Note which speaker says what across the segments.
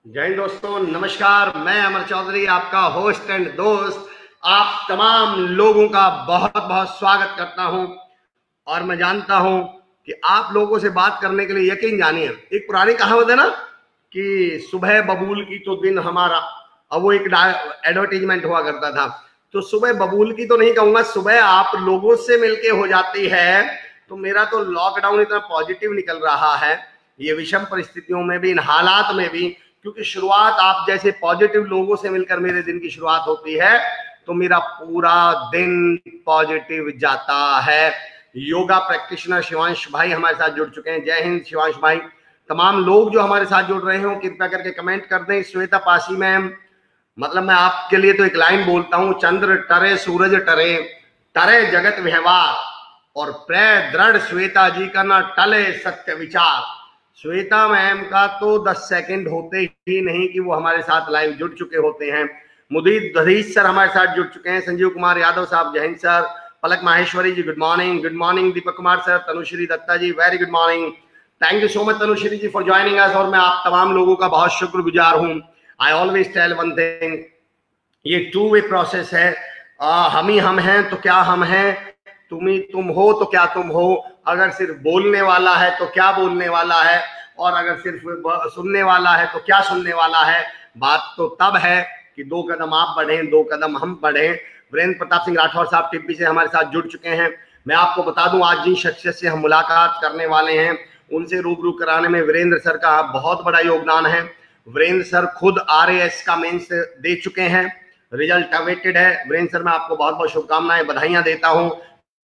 Speaker 1: जय हिंद दोस्तों, नमस्कार। मैं अमर चौधरी, आपका होस्ट एंड दोस्त, आप तमाम लोगों का बहुत बहुत स्वागत करता हूं। और मैं जानता हूं कि आप लोगों से बात करने के लिए, यकीन जानिए, एक पुरानी कहावत है ना कि सुबह बबूल की तो दिन हमारा। अब वो एक एडवर्टीजमेंट हुआ करता था, तो सुबह बबूल की तो नहीं कहूंगा, सुबह आप लोगों से मिलके हो जाती है। तो मेरा तो लॉकडाउन इतना पॉजिटिव निकल रहा है, ये विषम परिस्थितियों में भी, इन हालात में भी, क्योंकि शुरुआत आप जैसे पॉजिटिव लोगों से मिलकर मेरे दिन की शुरुआत होती है, तो मेरा पूरा दिन पॉजिटिव जाता है। योगा प्रैक्टिशनर शिवांश भाई हमारे साथ जुड़ चुके हैं। जय हिंद शिवांश भाई। तमाम लोग जो हमारे साथ जुड़ रहे हो, कृपया करके कमेंट कर दें। श्वेता पासी मैम, मतलब मैं आपके लिए तो एक लाइन बोलता हूं, चंद्र टरे सूरज टरे, टरे जगत व्यवहार, और प्रे दृढ़ श्वेता जी का ना टले सत्य विचार। श्वेता मैम का तो 10 सेकंड होते ही नहीं कि वो हमारे साथ लाइव जुड़ चुके होते हैं। मुदीर दधीश सर हमारे साथ जुड़ चुके हैं। संजीव कुमार यादव साहब, जय Hind sir. Palak Maheshwari ji, good morning. Good morning Deepak Kumar sir. Tanushree Dutta ji, very good morning. Thank you so much Tanushree ji for joining us. और मैं आप तमाम लोगों का बहुत शुक्रगुजार हूं। I always tell one thing, ये टू वे प्रोसेस है। हम ही हम हैं तो क्या हम हैं, तुम ही तुम हो तो क्या तुम हो। अगर सिर्फ बोलने वाला है तो क्या बोलने वाला है, और अगर सिर्फ सुनने वाला है तो क्या सुनने वाला है। बात तो तब है कि 2 कदम आप बढ़ें, 2 कदम हम बढ़ें। वीरेंद्र प्रताप सिंह राठौर साहब टिप्पी से हमारे साथ जुड़ चुके हैं। मैं आपको बता दूं, आज जिन शख्सियत से हम मुलाकात करने वाले हैं, उनसे रूबरू कराने में वीरेंद्र सर का बहुत बड़ा योगदान है। वीरेंद्र सर खुद RAS का मेंस दे चुके हैं, रिजल्ट अवेटेड है। वीरेंद्र सर, मैं आपको बहुत बहुत शुभकामनाएं, बधाइयां देता हूं।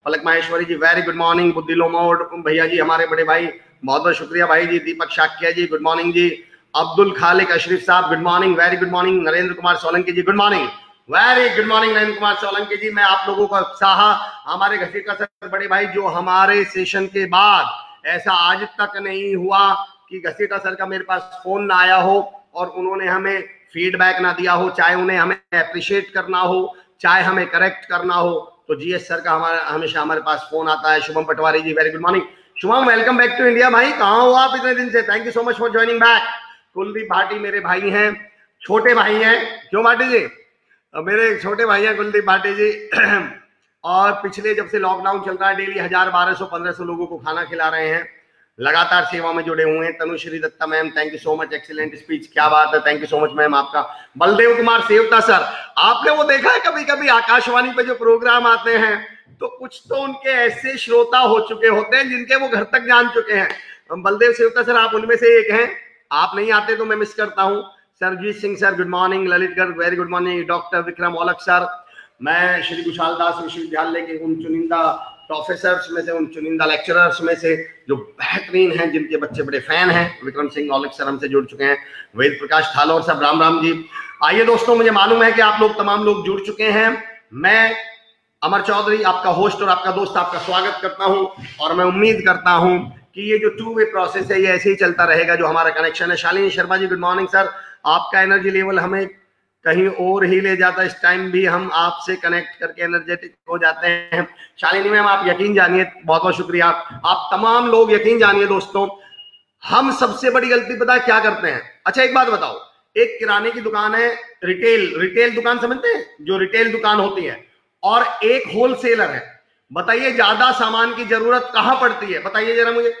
Speaker 1: पलक माहेश्वरी जी, वेरी गुड मॉर्निंग। बुद्धि लोमोड भैया जी, हमारे बड़े भाई, बहुत बहुत शुक्रिया भाई जी। दीपक शाक्या जी, गुड मॉर्निंग जी। Abdul Khaliq Ashrif Sahab, good morning, very good morning. Narendra Kumar Solanki ji, good morning, very good morning Narendra Kumar Solanki ji. मैं आप लोगों का उत्साह, हमारे घसीटा सर बड़े भाई, जो हमारे सेशन के बाद ऐसा आज तक नहीं हुआ कि घसीटा सर का मेरे पास फोन ना आया हो और उन्होंने हमें फीडबैक ना दिया हो, चाहे उन्हें हमें अप्रिशिएट करना हो, चाहे हमें करेक्ट करना हो, तो GS सर का हमेशा हमारे पास फोन आता है। Shubham Patwari ji, very good morning. Shubham, welcome back to India भाई, कहाँ हो आप इतने दिन से? Thank you so much for joining back. Kuldeep Bhati मेरे भाई हैं, छोटे भाई हैं। क्यों भाटी जी? मेरे छोटे भाई हैं कुलदीप भाटी जी। और पिछले जब से लॉकडाउन चल रहा है, डेली 1000, 1200, 1500 लोगों को खाना खिला रहे हैं, लगातार सेवा में जुड़े हुए हैं। Tanushree Dutta ma'am, thank you so much, excellent speech, क्या बात है, thank you so much ma'am आपका। बलदेव कुमार सेवता सर, आपने वो देखा है कभी कभी आकाशवाणी पे जो प्रोग्राम आते हैं, तो कुछ तो उनके ऐसे श्रोता हो चुके होते हैं जिनके वो घर तक जान चुके हैं। बलदेव सेवता सर, आप उनमें से एक हैं। आप नहीं आते तो मैं मिस करता हूँ। Sarjeet Singh sir, good morning. Lalit Garg, very good morning. Doctor Vikram Aulakh sir, मैं श्री कुशाल दास विश्वविद्यालय के उन चुनिंदा प्रोफेसर्स में से, उन चुनिंदा लेक्चरर्स में से जो बेहतरीन हैं, जिनके बच्चे बड़े फैन हैं, विक्रम सिंह औलख सर हमसे जुड़ चुके हैं। वेद प्रकाश ठालोर साहब, राम राम जी। आइए दोस्तों, मुझे मालूम है कि आप लोग तमाम लोग जुड़ चुके हैं। मैं अमर चौधरी, आपका होस्ट और आपका दोस्त, आपका स्वागत करता हूं, और मैं उम्मीद करता हूं कि ये जो टू वे प्रोसेस है, ये ऐसे ही चलता रहेगा जो हमारा कनेक्शन है। Shalini Sharma ji, good morning sir. आपका एनर्जी लेवल हमें कहीं और ही ले जाता है, इस टाइम भी हम आपसे कनेक्ट करके एनर्जेटिक हो जाते हैं। शालिनी मैम, आप यकीन जानिए, बहुत बहुत शुक्रिया। आप तमाम लोग यकीन जानिए दोस्तों, हम सबसे बड़ी गलती पता है क्या करते हैं? अच्छा एक बात बताओ, एक किराने की दुकान है, रिटेल दुकान समझते हैं, जो रिटेल दुकान होती है, और एक होलसेलर है। बताइए ज्यादा सामान की जरूरत कहां पड़ती है? बताइए जरा मुझे।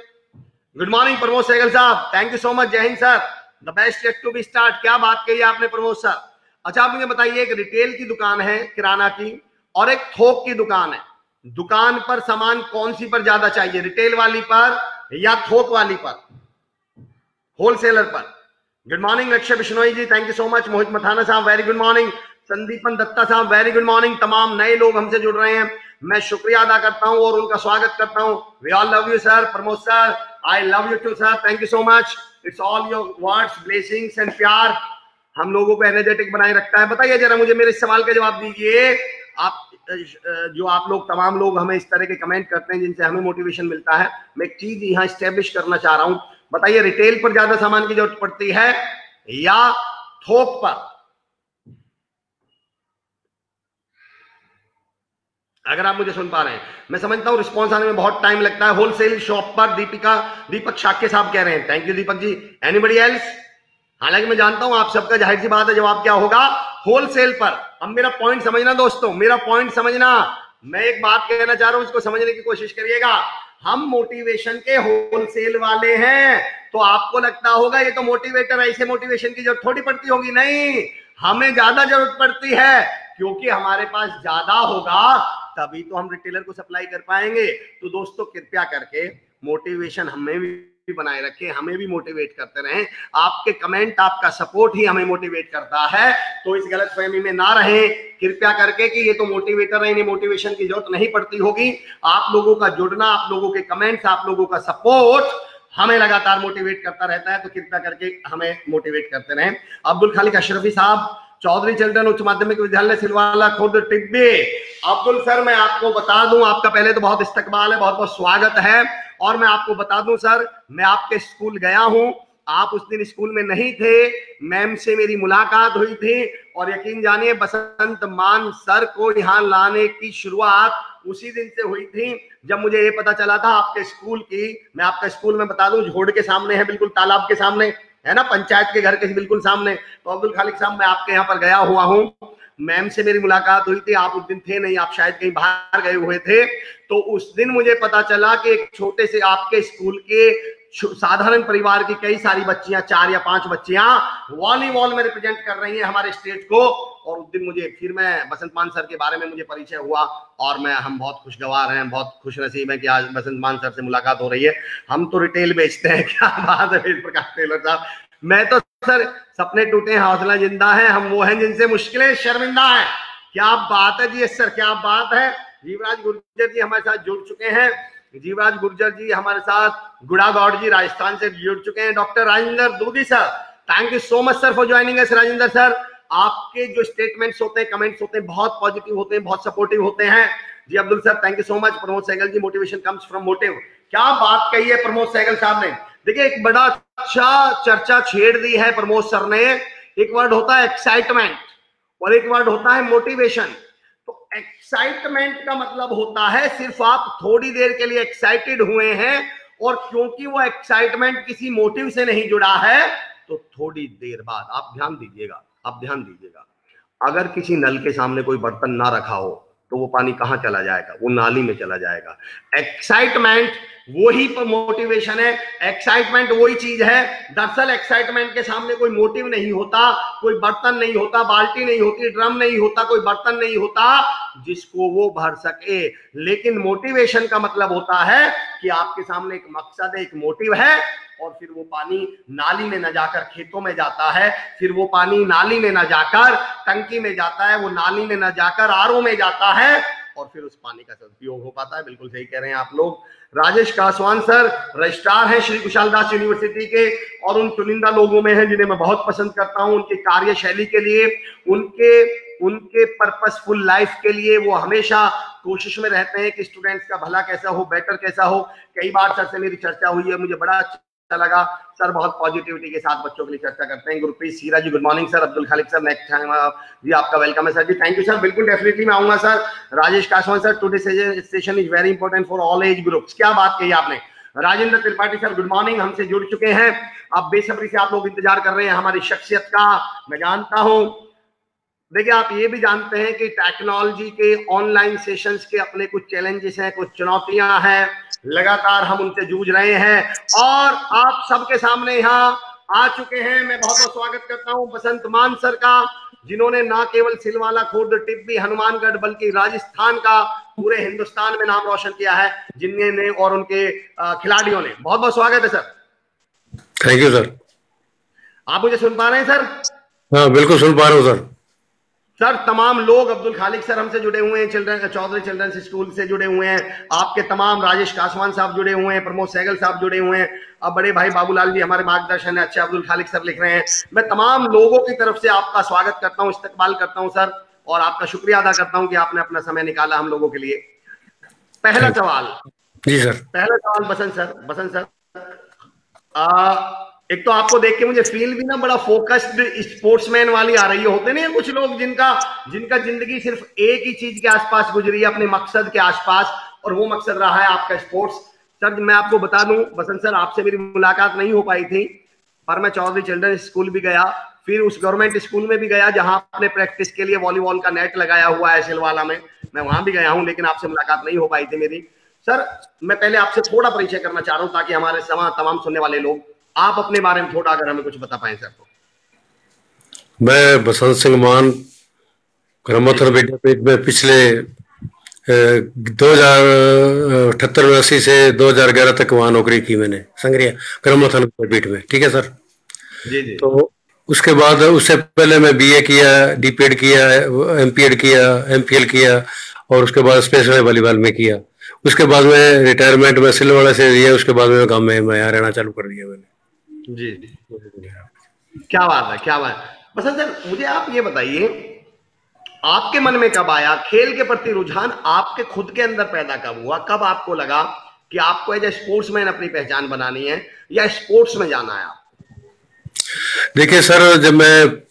Speaker 1: गुड मॉर्निंग प्रमोद सहगल साहब, थैंक यू सो मच, जय Hind sir. The best yet to be start, क्या बात कही आपने प्रमोद सर। अच्छा आप मुझे बताइए, एक रिटेल की दुकान है किराना की, और एक थोक की दुकान है, दुकान पर सामान कौन सी पर ज्यादा चाहिए, रिटेल वाली पर या थोक वाली पर, होलसेलर पर? Good morning Lakshya Bishnoi ji, thank you so much. Mohit Mathana साहब, very good morning. Sandipan Dutta साहब, वेरी गुड मॉर्निंग। तमाम नए लोग हमसे जुड़ रहे हैं, मैं शुक्रिया अदा करता हूं और उनका स्वागत करता हूं। We all love you sir. Pramod sir, I love you too sir, thank you so much. It's all your words, blessings and प्यार हम लोगों को एनर्जेटिक बनाए रखता है। बताइए जरा मुझे, मेरे सवाल का जवाब दीजिए। आप जो आप लोग तमाम लोग हमें इस तरह के कमेंट करते हैं जिनसे हमें मोटिवेशन मिलता है, मैं एक चीज यहाँ स्टैब्लिश करना चाह रहा हूं। बताइए, रिटेल पर ज्यादा सामान की जरूरत पड़ती है या थोक पर? अगर आप मुझे सुन पा रहे हैं, मैं समझता हूं रिस्पॉन्स आने में बहुत टाइम लगता है। होलसेल शॉप पर दीपक शाक्य साहब कह रहे हैं, thank you Deepak ji. Anybody else? हालांकि मैं जानता हूं आप सबका जाहिर सी बात है जवाब क्या होगा, होलसेल पर। अब मेरा पॉइंट समझना दोस्तों, मेरा पॉइंट समझना। मैं एक बात कहना चाह रहा हूं, इसको समझने की कोशिश करिएगा। हम मोटिवेशन के होलसेल वाले हैं। तो आपको लगता होगा ये तो मोटिवेटर, ऐसे मोटिवेशन की जरूरत थोड़ी पड़ती होगी। नहीं, हमें ज्यादा जरूरत पड़ती है, क्योंकि हमारे पास ज्यादा होगा तभी तो हम रिटेलर को सप्लाई कर पाएंगे। तो दोस्तों कृपया करके मोटिवेशन हमें भी बनाए रखें, हमें भी मोटिवेट करते रहें। आपके कमेंट, आपका सपोर्ट ही हमें मोटिवेट करता है। तो इस गलतफहमी में ना रहें कृपया करके कि ये तो मोटिवेटर है, इन्हें मोटिवेशन की जरूरत नहीं पड़ती होगी। आप लोगों का जुड़ना, आप लोगों के कमेंट्स, आप लोगों का सपोर्ट हमें लगातार मोटिवेट करता रहता है। तो कृपया करके हमें मोटिवेट करते रहें। अब्दुल खालिक अशरफी साहब, चौधरी चिल्ड्रन उच्च माध्यमिक विद्यालय सिलवाला खुर्द टिब्बी। अब्दुल सर, मैं आपको बता दूं, आपका पहले तो बहुत इस्तकबाल है, बहुत बहुत स्वागत है। और मैं आपको बता दूं सर, मैं आपके स्कूल गया हूं, आप उस दिन स्कूल में नहीं थे, मैम से मेरी मुलाकात हुई थी। और यकीन जानिए बसंत मान सर को यहाँ लाने की शुरुआत उसी दिन से हुई थी जब मुझे ये पता चला था आपके स्कूल की। मैं आपका स्कूल में बता दूं झोड़ के सामने है, बिल्कुल तालाब के सामने है ना, पंचायत के घर के बिल्कुल सामने। तो अब्दुल खालिक साहब, मैं आपके यहाँ पर गया हुआ हूँ, मैम से मेरी मुलाकात हुई थी, आप उस दिन थे नहीं, आप शायद कहीं बाहर गए हुए थे। तो उस दिन मुझे पता चला कि एक छोटे से आपके स्कूल के साधारण परिवार की कई सारी बच्चियां, 4 या 5 बच्चियां वॉलीबॉल में रिप्रेजेंट कर रही हैं हमारे स्टेट को। और उस दिन मुझे फिर मैं बसंत मान सर के बारे में मुझे परिचय हुआ, और हम बहुत खुशगवार हैं, बहुत खुश नसीब हैं कि आज बसंत मान सर से मुलाकात हो रही है। हम तो रिटेल बेचते हैं, क्या बात है वेद प्रकाश टेलर साहब। मैं तो सर सपने टूटे हौसला जिंदा है, हम वो हैं जिनसे मुश्किलें शर्मिंदा है। क्या बात है जी सर, क्या बात है। जीवराज गुर्जर जी हमारे साथ जुड़ चुके हैं, जीवराज गुर्जर जी हमारे साथ, गुड़ा गौड़ जी राजस्थान से जुड़ चुके हैं। Doctor Rajendra Dudhi sir, thank you so much sir for joining us. Rajendra sir, आपके जो स्टेटमेंट्स होते हैं, कमेंट्स होते हैं, बहुत पॉजिटिव होते हैं, बहुत सपोर्टिव होते हैं। जी Abdul sir, thank you so much. Pramod Sehgal ji, motivation comes from motive. क्या बात कही है प्रमोद सहगल साहब ने। देखिए एक बड़ा अच्छा चर्चा छेड़ दी है प्रमोद सर ने। एक वर्ड होता है एक्साइटमेंट और एक वर्ड होता है मोटिवेशन। तो एक्साइटमेंट का मतलब होता है सिर्फ आप थोड़ी देर के लिए एक्साइटेड हुए हैं, और क्योंकि वो एक्साइटमेंट किसी मोटिव से नहीं जुड़ा है, तो थोड़ी देर बाद आप ध्यान दीजिएगा, आप ध्यान दीजिएगा, अगर किसी नल के सामने कोई बर्तन ना रखा हो तो वो पानी कहां चला जाएगा, वो नाली में चला जाएगा। एक्साइटमेंट वही मोटिवेशन है, एक्साइटमेंट वही चीज है। दरअसल एक्साइटमेंट के सामने कोई मोटिव नहीं होता, कोई बर्तन नहीं होता, बाल्टी नहीं होती, ड्रम नहीं होता, कोई बर्तन नहीं होता जिसको वो भर सके। लेकिन मोटिवेशन का मतलब होता है कि आपके सामने एक मकसद है, एक मोटिव है, और फिर वो पानी नाली में न जाकर खेतों में जाता है, फिर वो पानी नाली में न जाकर टंकी में जाता है, वो नाली में न जाकर आरओ में जाता है, और फिर उस पानी का सदुपयोग हो पाता है। बिल्कुल सही कह रहे हैं आप लोग। राजेश कासवान सर रजिस्ट्रार हैं श्री कुशाल दास यूनिवर्सिटी के, और उन चुनिंदा लोगों में हैं जिन्हें मैं बहुत पसंद करता हूं उनकी कार्यशैली के लिए, उनके पर्पसफुल लाइफ के लिए। वो हमेशा कोशिश में रहते हैं कि स्टूडेंट्स का भला कैसा हो, बेटर कैसा हो। कई बार सर से मेरी चर्चा हुई है, मुझे बड़ा अच्छा लगा। सर बहुत पॉजिटिविटी के साथ बच्चों के लिए चर्चा करते हैं। Gurpreet Seera ji, good morning sir. Abdul Khaliq sir, next time जी आपका वेलकम है sir ji. Thank you sir, बिल्कुल डेफिनेटली मैं आऊंगा sir. Rajesh Kaswan sir, today session is very important for all age groups. क्या बात कही आपने। Rajendra Tripathi sir, good morning, हमसे जुड़ चुके हैं। अब बेसब्री से आप लोग इंतजार कर रहे हैं हमारी शख्सियत का, मैं जानता हूं। देखिए आप ये भी जानते हैं कि टेक्नोलॉजी के ऑनलाइन सेशंस के अपने कुछ चैलेंजेस हैं, कुछ चुनौतियां हैं, लगातार हम उनसे जूझ रहे हैं, और आप सबके सामने यहाँ आ चुके हैं। मैं बहुत बहुत स्वागत करता हूं बसंत मान सर का, जिन्होंने ना केवल सिलवाला खुर्द टिब्बी हनुमानगढ़ बल्कि राजस्थान का पूरे हिंदुस्तान में नाम रोशन किया है, जिन्होंने और उनके खिलाड़ियों ने। बहुत बहुत स्वागत है सर।
Speaker 2: Thank you sir.
Speaker 1: आप मुझे सुन पा रहे हैं सर?
Speaker 2: हाँ बिल्कुल सुन पा रहा हूँ सर।
Speaker 1: सर तमाम लोग, अब्दुल खालिक सर हमसे जुड़े हुए हैं, चौधरी चिल्ड्रंस स्कूल से जुड़े हुए हैं, आपके तमाम राजेश कासवान साहब जुड़े हुए हैं, प्रमोद सहगल साहब जुड़े हुए हैं, अब बड़े भाई बाबूलाल जी हमारे मार्गदर्शन है, अच्छा अब्दुल खालिक सर लिख रहे हैं। मैं तमाम लोगों की तरफ से आपका स्वागत करता हूं, इस्तकबाल करता हूं सर, और आपका शुक्रिया अदा करता हूं कि आपने अपना समय निकाला हम लोगों के लिए। पहला सवाल
Speaker 2: जी सर।
Speaker 1: पहला सवाल बसंत सर, एक तो आपको देख के मुझे फील भी ना बड़ा फोकस्ड स्पोर्ट्समैन वाली आ रही है। होते नहीं है कुछ लोग जिनका जिंदगी सिर्फ एक ही चीज के आसपास गुजरी है, अपने मकसद के आसपास, और वो मकसद रहा है आपका स्पोर्ट्स। सर मैं आपको बता दूं बसंत सर, आपसे मेरी मुलाकात नहीं हो पाई थी, पर मैं चौधरी चिल्ड्रन स्कूल भी गया, फिर उस गवर्नमेंट स्कूल में भी गया जहां आपने प्रैक्टिस के लिए वॉलीबॉल का नेट लगाया हुआ है सिलवाला में, मैं वहां भी गया हूं, लेकिन आपसे मुलाकात नहीं हो पाई थी मेरी। सर मैं पहले आपसे थोड़ा परिचय करना चाह रहा हूं ताकि हमारे तमाम सुनने वाले लोग आप अपने बारे में थोड़ा अगर हमें कुछ बता पाए सर। तो
Speaker 2: मैं बसंत सिंह मान ग्रामोत्थान विद्यापीठ में पिछले 2078 से 2011 तक वहां नौकरी की मैंने, संग्रिया ग्रामोत्थान विद्यापीठ में। ठीक है सर।
Speaker 1: जी जी।
Speaker 2: तो उसके बाद उससे पहले मैं बीए किया, डीपीएड किया, एमपीएड किया, एमपीएल किया और उसके बाद स्पेशल वॉलीबॉल में किया। उसके बाद में रिटायरमेंट में सिलवाड़ा से लिया, उसके बाद में काम में मैं यहाँ रहना चालू कर दिया मैंने।
Speaker 1: जी जी, क्या बात है, क्या बात है। बसंत सर मुझे आप ये बताइए, आपके मन में कब आया खेल के प्रति रुझान, आपके खुद के अंदर पैदा कब हुआ, कब आपको लगा कि आपको एज ए स्पोर्ट्समैन अपनी पहचान बनानी है या स्पोर्ट्स में जाना है?
Speaker 2: देखिए सर, जब मैं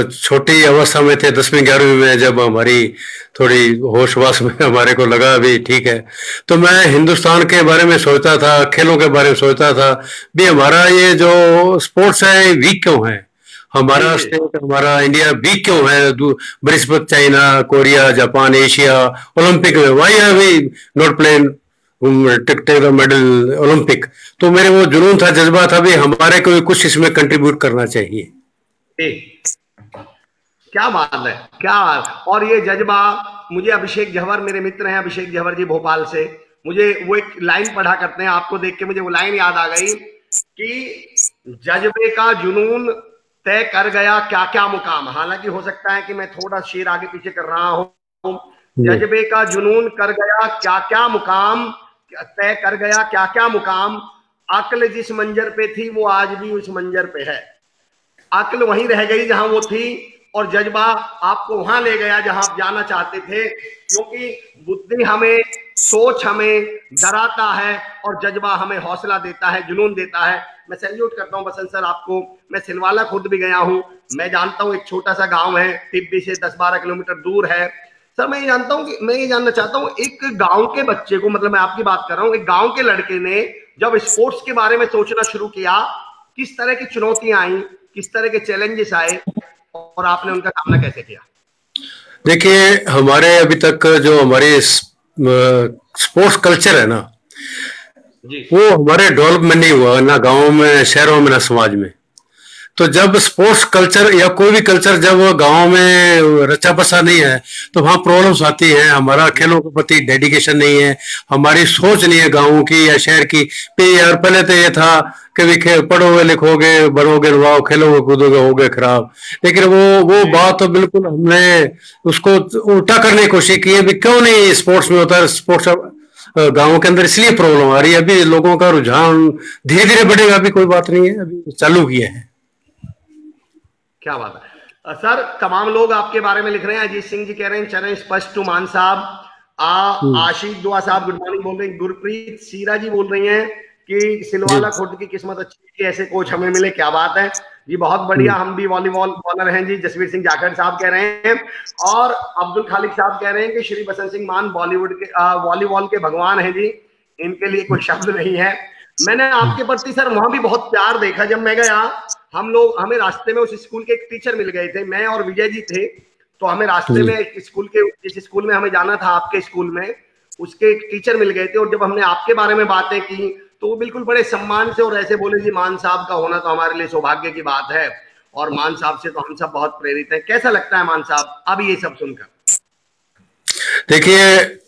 Speaker 2: छोटी अवस्था में थे 10वीं 11वीं में, जब हमारी थोड़ी होश वास में हमारे को लगा भी ठीक है, तो मैं हिंदुस्तान के बारे में सोचता था, खेलों के बारे में सोचता था भी हमारा ये जो स्पोर्ट्स है वीक क्यों है, हमारा स्टेट, हमारा इंडिया वीक क्यों है बनिस्बत China, Korea, Japan, Asia, Olympic में why are we not playing take medal Olympic. तो मेरे वो जुनून था, जज्बा था भी हमारे को कुछ इसमें कंट्रीब्यूट करना चाहिए।
Speaker 1: क्या बात है, क्या बात। और ये जज्बा मुझे अभिषेक झवर, मेरे मित्र हैं अभिषेक झवर जी भोपाल से, मुझे वो एक लाइन पढ़ा करते हैं, आपको देख के मुझे वो लाइन याद आ गई कि जज्बे का जुनून तय कर गया क्या क्या मुकाम। हालांकि हो सकता है कि मैं थोड़ा शेर आगे पीछे कर रहा हूं। जज्बे का जुनून कर गया क्या क्या मुकाम, तय कर गया क्या क्या मुकाम, अक्ल जिस मंजर पे थी वो आज भी उस मंजर पे है। अक्ल वहीं रह गई जहां वो थी और जज्बा आपको वहां ले गया जहां आप जाना चाहते थे, क्योंकि बुद्धि हमें, सोच हमें डराता है और जज्बा हमें हौसला देता है, जुनून देता है। मैं सैल्यूट करता हूं बसंत सर आपको। मैं सिलवाला खुद भी गया हूं, मैं जानता हूं एक छोटा सा गांव है, टिब्बी से 10-12 किलोमीटर दूर है। सर मैं ये जानता हूं कि मैं ये जानना चाहता हूं, एक गांव के बच्चे को, मतलब मैं आपकी बात कर रहा हूं, एक गांव के लड़के ने जब स्पोर्ट्स के बारे में सोचना शुरू किया, किस तरह की चुनौतियां आई, किस तरह के चैलेंजेस आए और आपने उनका सामना कैसे किया?
Speaker 2: देखिए, हमारे अभी तक जो हमारे स्पोर्ट्स कल्चर है ना जी, वो हमारे डेवलपमेंट नहीं हुआ ना गांवों में, शहरों में, ना समाज में। तो जब स्पोर्ट्स कल्चर या कोई भी कल्चर जब गांव में रचा बसा नहीं है तो वहां प्रॉब्लम्स आती हैं। हमारा खेलों के प्रति डेडिकेशन नहीं है, हमारी सोच नहीं है गांवों की या शहर की। यार पहले तो ये था कि भी पढ़ोगे लिखोगे बनोगे नवाओ, खेलोगे कूदोगे होगे खराब। लेकिन वो बात तो बिल्कुल हमने उसको उल्टा करने की कोशिश की है भी क्यों नहीं स्पोर्ट्स में होता है। स्पोर्ट्स गांवों के अंदर इसलिए प्रॉब्लम आ रही है। अभी लोगों का रुझान धीरे धीरे बढ़ेगा, अभी कोई बात नहीं है, अभी चालू किया है।
Speaker 1: क्या बात है सर। तमाम लोग आपके बारे में लिख रहे हैं। अजीत सिंह जी कह रहे हैं चरण स्पष्ट टू मान साहब। आशिक दुआ साहब गुड मॉर्निंग बोल रहे हैं। गुरप्रीत सीरा जी बोल रही हैं कि सिलवाला खुद की किस्मत अच्छी है, ऐसे कोच हमें मिले। क्या बात है जी, बहुत बढ़िया, हम भी वॉलीबॉल बॉलर हैं जी। जसवीर सिंह जाखड़ साहब कह रहे हैं और अब्दुल खालिक साहब कह रहे हैं कि श्री बसंत सिंह मान बॉलीवुड के वॉलीबॉल के भगवान हैं जी, इनके लिए कोई शब्द नहीं है। मैंने आपके प्रति सर वहां भी बहुत प्यार देखा। जब मैं गया, हमें रास्ते में उस स्कूल के एक टीचर मिल गए थे, मैं और विजय जी थे। तो हमें रास्ते में जिस स्कूल में हमें जाना था, आपके स्कूल में, उसके एक टीचर मिल गए थे। और जब हमने आपके बारे में बातें की तो वो बिल्कुल बड़े सम्मान से और ऐसे बोले जी मान साहब का होना तो हमारे लिए सौभाग्य की बात है और मान साहब से तो हम सब बहुत प्रेरित हैं। कैसा लगता है मान साहब अब ये सब सुनकर?
Speaker 2: देखिए,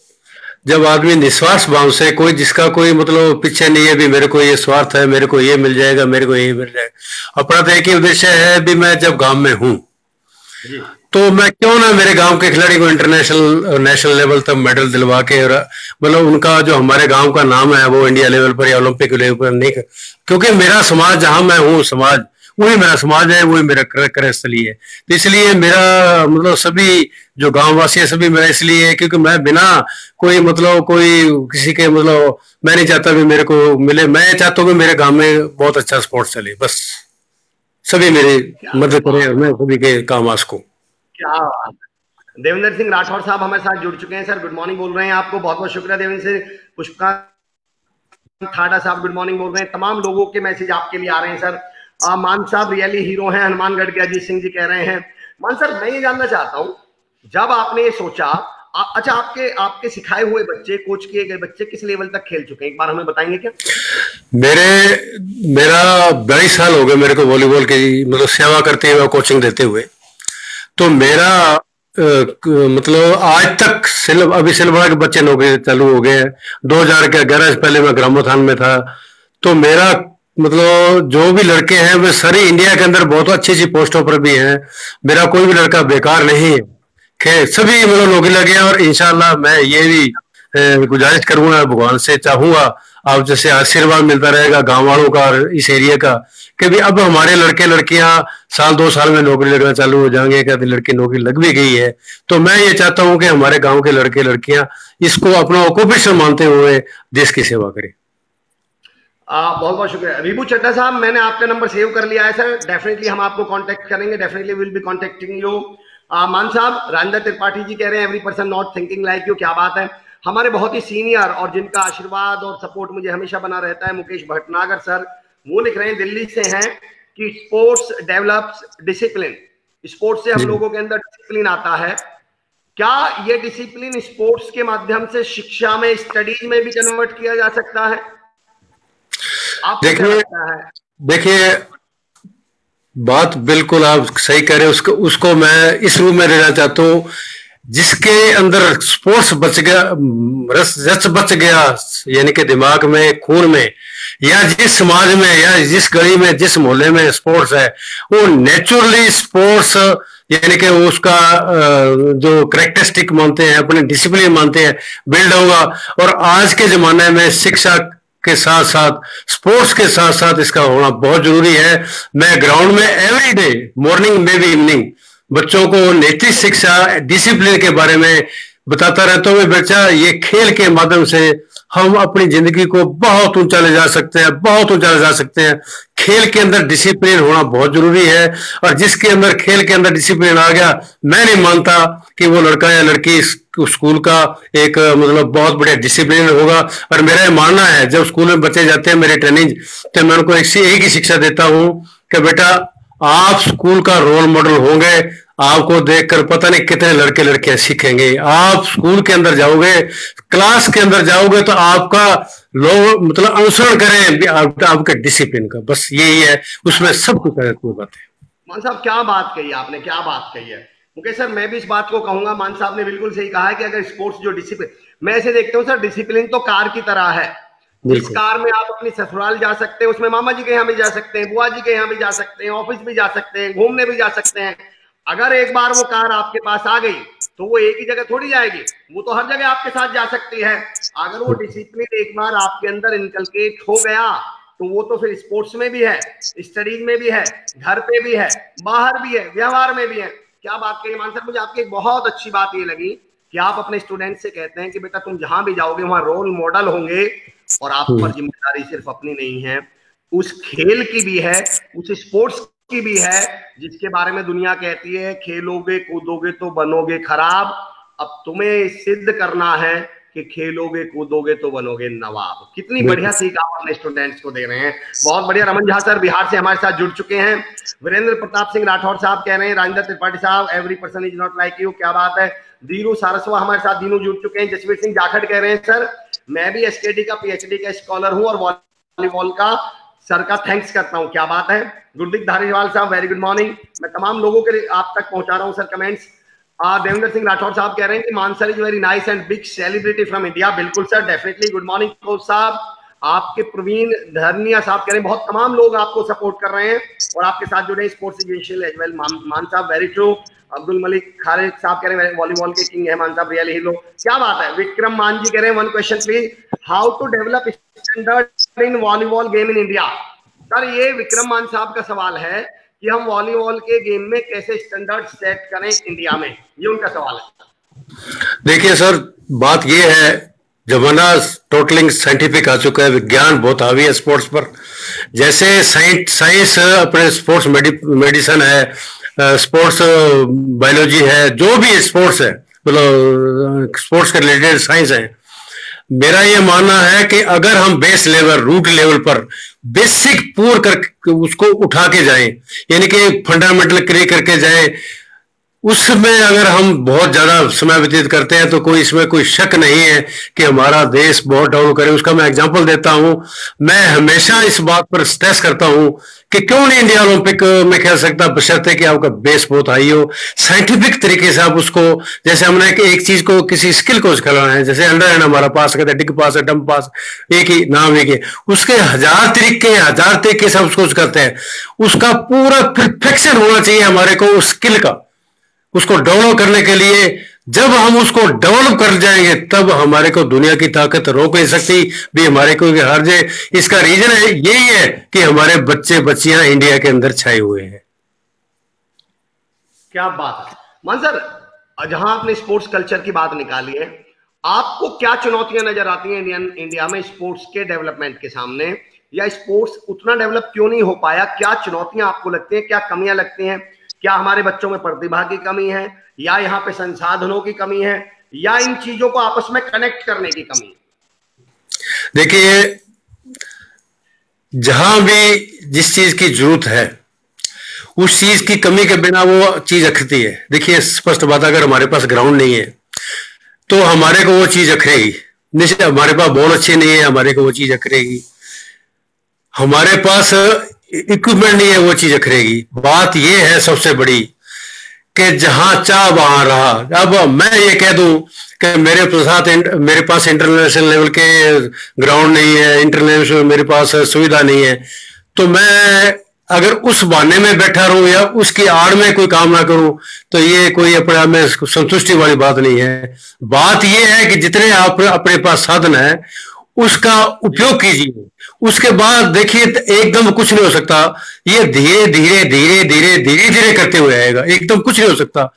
Speaker 2: जब आदमी निस्वार्थ भाव से, कोई जिसका कोई मतलब पीछे नहीं है भी मेरे को ये स्वार्थ है, मेरे को ये मिल जाएगा, मेरे को ये मिल जाएगा, अपना तो एक ही उद्देश्य है भी मैं जब गांव में हूं तो मैं क्यों ना मेरे गांव के खिलाड़ी को इंटरनेशनल नेशनल लेवल तक मेडल दिलवा के, मतलब उनका जो हमारे गांव का नाम है वो इंडिया लेवल पर या ओलंपिक लेवल पर नहीं, क्योंकि मेरा समाज जहां मैं हूँ, समाज वही मेरा समाज है, वही मेरा कार्यस्थली है। तो इसलिए मेरा मतलब सभी जो गांव वासी है सभी मेरा इसलिए है क्योंकि मैं बिना कोई मतलब कोई किसी के मतलब मैं नहीं चाहता भी मेरे को मिले। मैं चाहता हूँ कि मेरे गांव में बहुत अच्छा स्पोर्ट्स चले, बस सभी मेरी मदद करें और मैं सभी के काम आस को।
Speaker 1: क्या देवेंद्र सिंह राठौर साहब हमारे साथ जुड़ चुके हैं सर, गुड मॉर्निंग बोल रहे हैं आपको। बहुत बहुत शुक्रिया देवेंद्र सिंह। पुष्पका थाड़ा साहब गुड मॉर्निंग बोल रहे हैं। तमाम लोगों के मैसेज आपके लिए आ रहे हैं सर। मान साहब रियली हीरो हैं, हनुमानगढ़ के अजीत सिंह जी कह रहे हैं। मान सर मैं ये जानना चाहता हूं, जब आपने ये सोचा, अच्छा आपके आपके सिखाए हुए बच्चे, कोच किए गए बच्चे किस लेवल तक खेल चुके हैं, एक बार हमें बताएंगे क्या?
Speaker 2: मेरा 22 साल हो गए मेरे को वॉलीबॉल की मतलब सेवा करते हुए, कोचिंग देते हुए। तो मेरा मतलब आज तक अभी सिलवाड़ा के बच्चे नौकरी चालू हो गए हैं। 2011 से पहले मैं ग्रामोत्थान में था। तो मेरा मतलब जो भी लड़के हैं वे सारी इंडिया के अंदर बहुत अच्छी अच्छी पोस्टों पर भी हैं। मेरा कोई भी लड़का बेकार नहीं है, खैर सभी मतलब नौकरी लगे। और इंशाल्लाह मैं ये भी गुजारिश करूंगा, भगवान से चाहूंगा आप जैसे आशीर्वाद मिलता रहेगा गांव वालों का और इस एरिया का, कि भी अब हमारे लड़के लड़कियां साल 2 साल में नौकरी लगना चालू हो जाएंगे। कहते लड़की नौकरी लग भी गई है। तो मैं ये चाहता हूं कि हमारे गांव के लड़के लड़कियां इसको अपना ऑक्यूपेशन मानते हुए देश की सेवा करें।
Speaker 1: बहुत बहुत शुक्रिया रिबू चड्डा साहब, मैंने आपका नंबर सेव कर लिया है सर। डेफिनेटली हम आपको कांटेक्ट करेंगे, definitely will be contacting you. मान साहब, राजेंद्र त्रिपाठी जी कह रहे हैं every person not thinking like you. क्या बात है। हमारे बहुत ही सीनियर और जिनका आशीर्वाद और सपोर्ट मुझे हमेशा बना रहता है, मुकेश भटनागर सर, वो लिख रहे हैं दिल्ली से हैं कि स्पोर्ट्स डेवलप्स डिसिप्लिन। स्पोर्ट्स से हम लोगों के अंदर डिसिप्लिन आता है। क्या ये डिसिप्लिन स्पोर्ट्स के माध्यम से शिक्षा में, स्टडीज में भी कन्वर्ट किया जा सकता है?
Speaker 2: देखिए बात बिल्कुल आप सही कह रहे हो। उसको मैं इस रूप में लेना चाहता हूँ जिसके अंदर स्पोर्ट्स बच गया, रस बच गया, यानी कि दिमाग में, खून में, या जिस समाज में या जिस गली में जिस मोहल्ले में स्पोर्ट्स है, वो नेचुरली स्पोर्ट्स यानी कि उसका जो करेक्टरिस्टिक मानते हैं, अपने डिसिप्लिन मानते हैं, बिल्ड होगा। और आज के जमाने में शिक्षा के साथ साथ स्पोर्ट्स के साथ साथ इसका होना बहुत जरूरी है। मैं ग्राउंड में एवरी डे मॉर्निंग में भी इवनिंग बच्चों को नैतिक शिक्षा, डिसिप्लिन के बारे में बताता रहता हूँ। बच्चा ये खेल के माध्यम से हम अपनी जिंदगी को बहुत ऊंचा ले जा सकते हैं, बहुत ऊंचा ले जा सकते हैं। खेल के अंदर डिसिप्लिन होना बहुत जरूरी है। और जिसके अंदर खेल के अंदर डिसिप्लिन आ गया, मैं नहीं मानता कि वो लड़का या लड़की स्कूल का एक मतलब बहुत बढ़िया डिसिप्लिन होगा। और मेरा ये मानना है, जब स्कूल में बच्चे जाते हैं मेरे ट्रेनिंग, तो मैं उनको एक ही शिक्षा देता हूँ कि बेटा आप स्कूल का रोल मॉडल होंगे। आपको देखकर पता नहीं कितने लड़के लड़कियां सीखेंगे। आप स्कूल के अंदर जाओगे, क्लास के अंदर जाओगे, तो आपका लोग मतलब अनुसरण करें आपके डिसिप्लिन का, बस यही है, उसमें सब कुछ है। कोई बात है।
Speaker 1: मान साहब क्या बात कही आपने, क्या बात कही है मुकेश सर। मैं भी इस बात को कहूंगा, मान साहब ने बिल्कुल सही कहा है कि अगर स्पोर्ट्स जो डिसिप्लिन, मैं ऐसे देखता हूँ सर, डिसिप्लिन तो कार की तरह है। जिस कार में आप अपनी ससुराल जा सकते हैं, उसमें मामा जी के यहाँ भी जा सकते हैं, बुआ जी के यहाँ भी जा सकते हैं, ऑफिस भी जा सकते हैं, घूमने भी जा सकते हैं। अगर एक बार वो कार आपके पास आ गई तो वो एक ही जगह थोड़ी जाएगी, वो तो हर जगह आपके साथ जा सकती है। अगर वो डिसिप्लिन एक बार आपके अंदर इनकलकेट हो गया तो वो तो फिर स्पोर्ट्स में भी है, स्टडीज में भी है, घर पे भी है, बाहर भी है, व्यवहार में भी है। क्या बात कही मान सर। मुझे आपकी एक बहुत अच्छी बात ये लगी कि आप अपने स्टूडेंट से कहते हैं कि बेटा तुम जहां भी जाओगे वहां रोल मॉडल होंगे, और आप पर जिम्मेदारी सिर्फ अपनी नहीं है, उस खेल की भी है, उस स्पोर्ट्स की भी है जिसके बारे में दुनिया कहती है खेलोगे कूदोगे तो बनोगे खराब। अब तुम्हें सिद्ध करना है कि खेलोगे कूदोगे तो बनोगे नवाब। कितनी बढ़िया सीख आप अपने स्टूडेंट्स को दे रहे हैं, बहुत बढ़िया। रमन झा सर बिहार से हमारे साथ जुड़ चुके हैं। वीरेंद्र प्रताप सिंह राठौर साहब कह रहे हैं राजेंद्र त्रिपाठी साहब every person is not like you. क्या बात है। दीनू सारस्वा हमारे साथ, दीनू जुड़ चुके हैं। जसवीर सिंह जाखड़ कह रहे हैं सर मैं भी एसकेडी का पीएचडी का स्कॉलर हूं और वॉलीबॉल का सर का थैंक्स करता हूं। क्या बात है। गुरदीप धारीवाल साहब वेरी गुड मॉर्निंग। मैं तमाम लोगों के आप तक पहुंचा रहा हूं सर कमेंट्स। देवेंद्र सिंह राठौर साहब कह रहे हैं कि Mansar is very nice and big celebrity from India. बिल्कुल sir, definitely. Good morning coach साहब। आपके प्रवीण धरनिया साहब कह रहे हैं बहुत तमाम लोग आपको सपोर्ट कर रहे हैं और आपके साथ जुड़े sports essential as well. Maan साहब वेरी ट्रू। अब्दुल मलिक खालिद साहब कह रहे हैं वॉलीबॉल के किंग है मान साहब, रियल हीरो। क्या बात है। विक्रम मान जी कह रहे हैं one question please, how to develop standard in volleyball game in India. Sir ये विक्रम मान साहब का सवाल है कि हम वॉलीबॉल के गेम में कैसे स्टैंडर्ड सेट करें इंडिया में, ये उनका सवाल है।
Speaker 2: देखिए सर बात ये है, जमाना टोटलिंग साइंटिफिक आ चुका है, विज्ञान बहुत हावी है स्पोर्ट्स पर। जैसे साइंस अपने स्पोर्ट्स मेडिसिन है, स्पोर्ट्स बायोलॉजी है, जो भी स्पोर्ट्स है मतलब स्पोर्ट्स के रिलेटेड साइंस है, मेरा ये मानना है कि अगर हम बेस लेवल, रूट लेवल पर बेसिक पूर कर उसको उठा के जाएं, यानी कि फंडामेंटल क्रिएट करके जाएं, उसमें अगर हम बहुत ज्यादा समय व्यतीत करते हैं तो कोई इसमें कोई शक नहीं है कि हमारा देश बहुत डेवलप करे। उसका मैं एग्जांपल देता हूं। मैं हमेशा इस बात पर स्ट्रेस करता हूं कि क्यों नहीं इंडिया ओलंपिक में खेल सकता, बशर्ते कि आपका बेस बहुत हाई हो, साइंटिफिक तरीके से आप उसको, जैसे हमने एक चीज को, किसी स्किल को खिलाना है, जैसे अंडर हैंड हमारा पास कहते हैं, डिग पास है, डंप पास, एक ही नाम, एक ही, उसके हजार तरीके से उसको करते हैं। उसका पूरा परफेक्शन होना चाहिए हमारे को उस स्किल का, उसको डेवलप करने के लिए। जब हम उसको डेवलप कर जाएंगे तब हमारे को दुनिया की ताकत रोक नहीं सकती भी हमारे को हार जाए। इसका रीजन है यही है कि हमारे बच्चे बच्चियां इंडिया के अंदर छाए हुए हैं।
Speaker 1: क्या बात है मान सर, जहां आपने स्पोर्ट्स कल्चर की बात निकाली है, आपको क्या चुनौतियां नजर आती हैं इंडिया में स्पोर्ट्स के डेवलपमेंट के सामने, या स्पोर्ट्स उतना डेवलप क्यों नहीं हो पाया? क्या चुनौतियां आपको लगती हैं, क्या कमियां लगती हैं? क्या हमारे बच्चों में प्रतिभा की कमी है, या यहाँ पे संसाधनों की कमी है, या इन चीजों को आपस में कनेक्ट करने की कमी है?
Speaker 2: देखिए, जहां भी जिस चीज की जरूरत है उस चीज की कमी के बिना वो चीज अखरती है। देखिए, स्पष्ट बात, अगर हमारे पास ग्राउंड नहीं है तो हमारे को वो चीज अखरेगी। निश्चित, हमारे पास बॉल अच्छी नहीं है, हमारे को वो चीज अखरेगी। हमारे पास इक्विपमेंट नहीं है, वो चीज अखरेगी। बात ये है सबसे बड़ी कि जहां चाह वहां रहा। अब मैं ये कह दूं कि मेरे पास इंटरनेशनल लेवल के ग्राउंड नहीं है, इंटरनेशनल मेरे पास सुविधा नहीं है, तो मैं अगर उस बहाने में बैठा रहूं या उसकी आड़ में कोई काम ना करूं तो ये कोई अपने आप में संतुष्टि वाली बात नहीं है। बात ये है कि जितने आप अपने पास साधन है उसका उपयोग कीजिए। उसके बाद देखिए, एकदम कुछ नहीं हो सकता, ये धीरे धीरे धीरे धीरे धीरे धीरे करते हुए आएगा। एकदम कुछ नहीं हो सकता,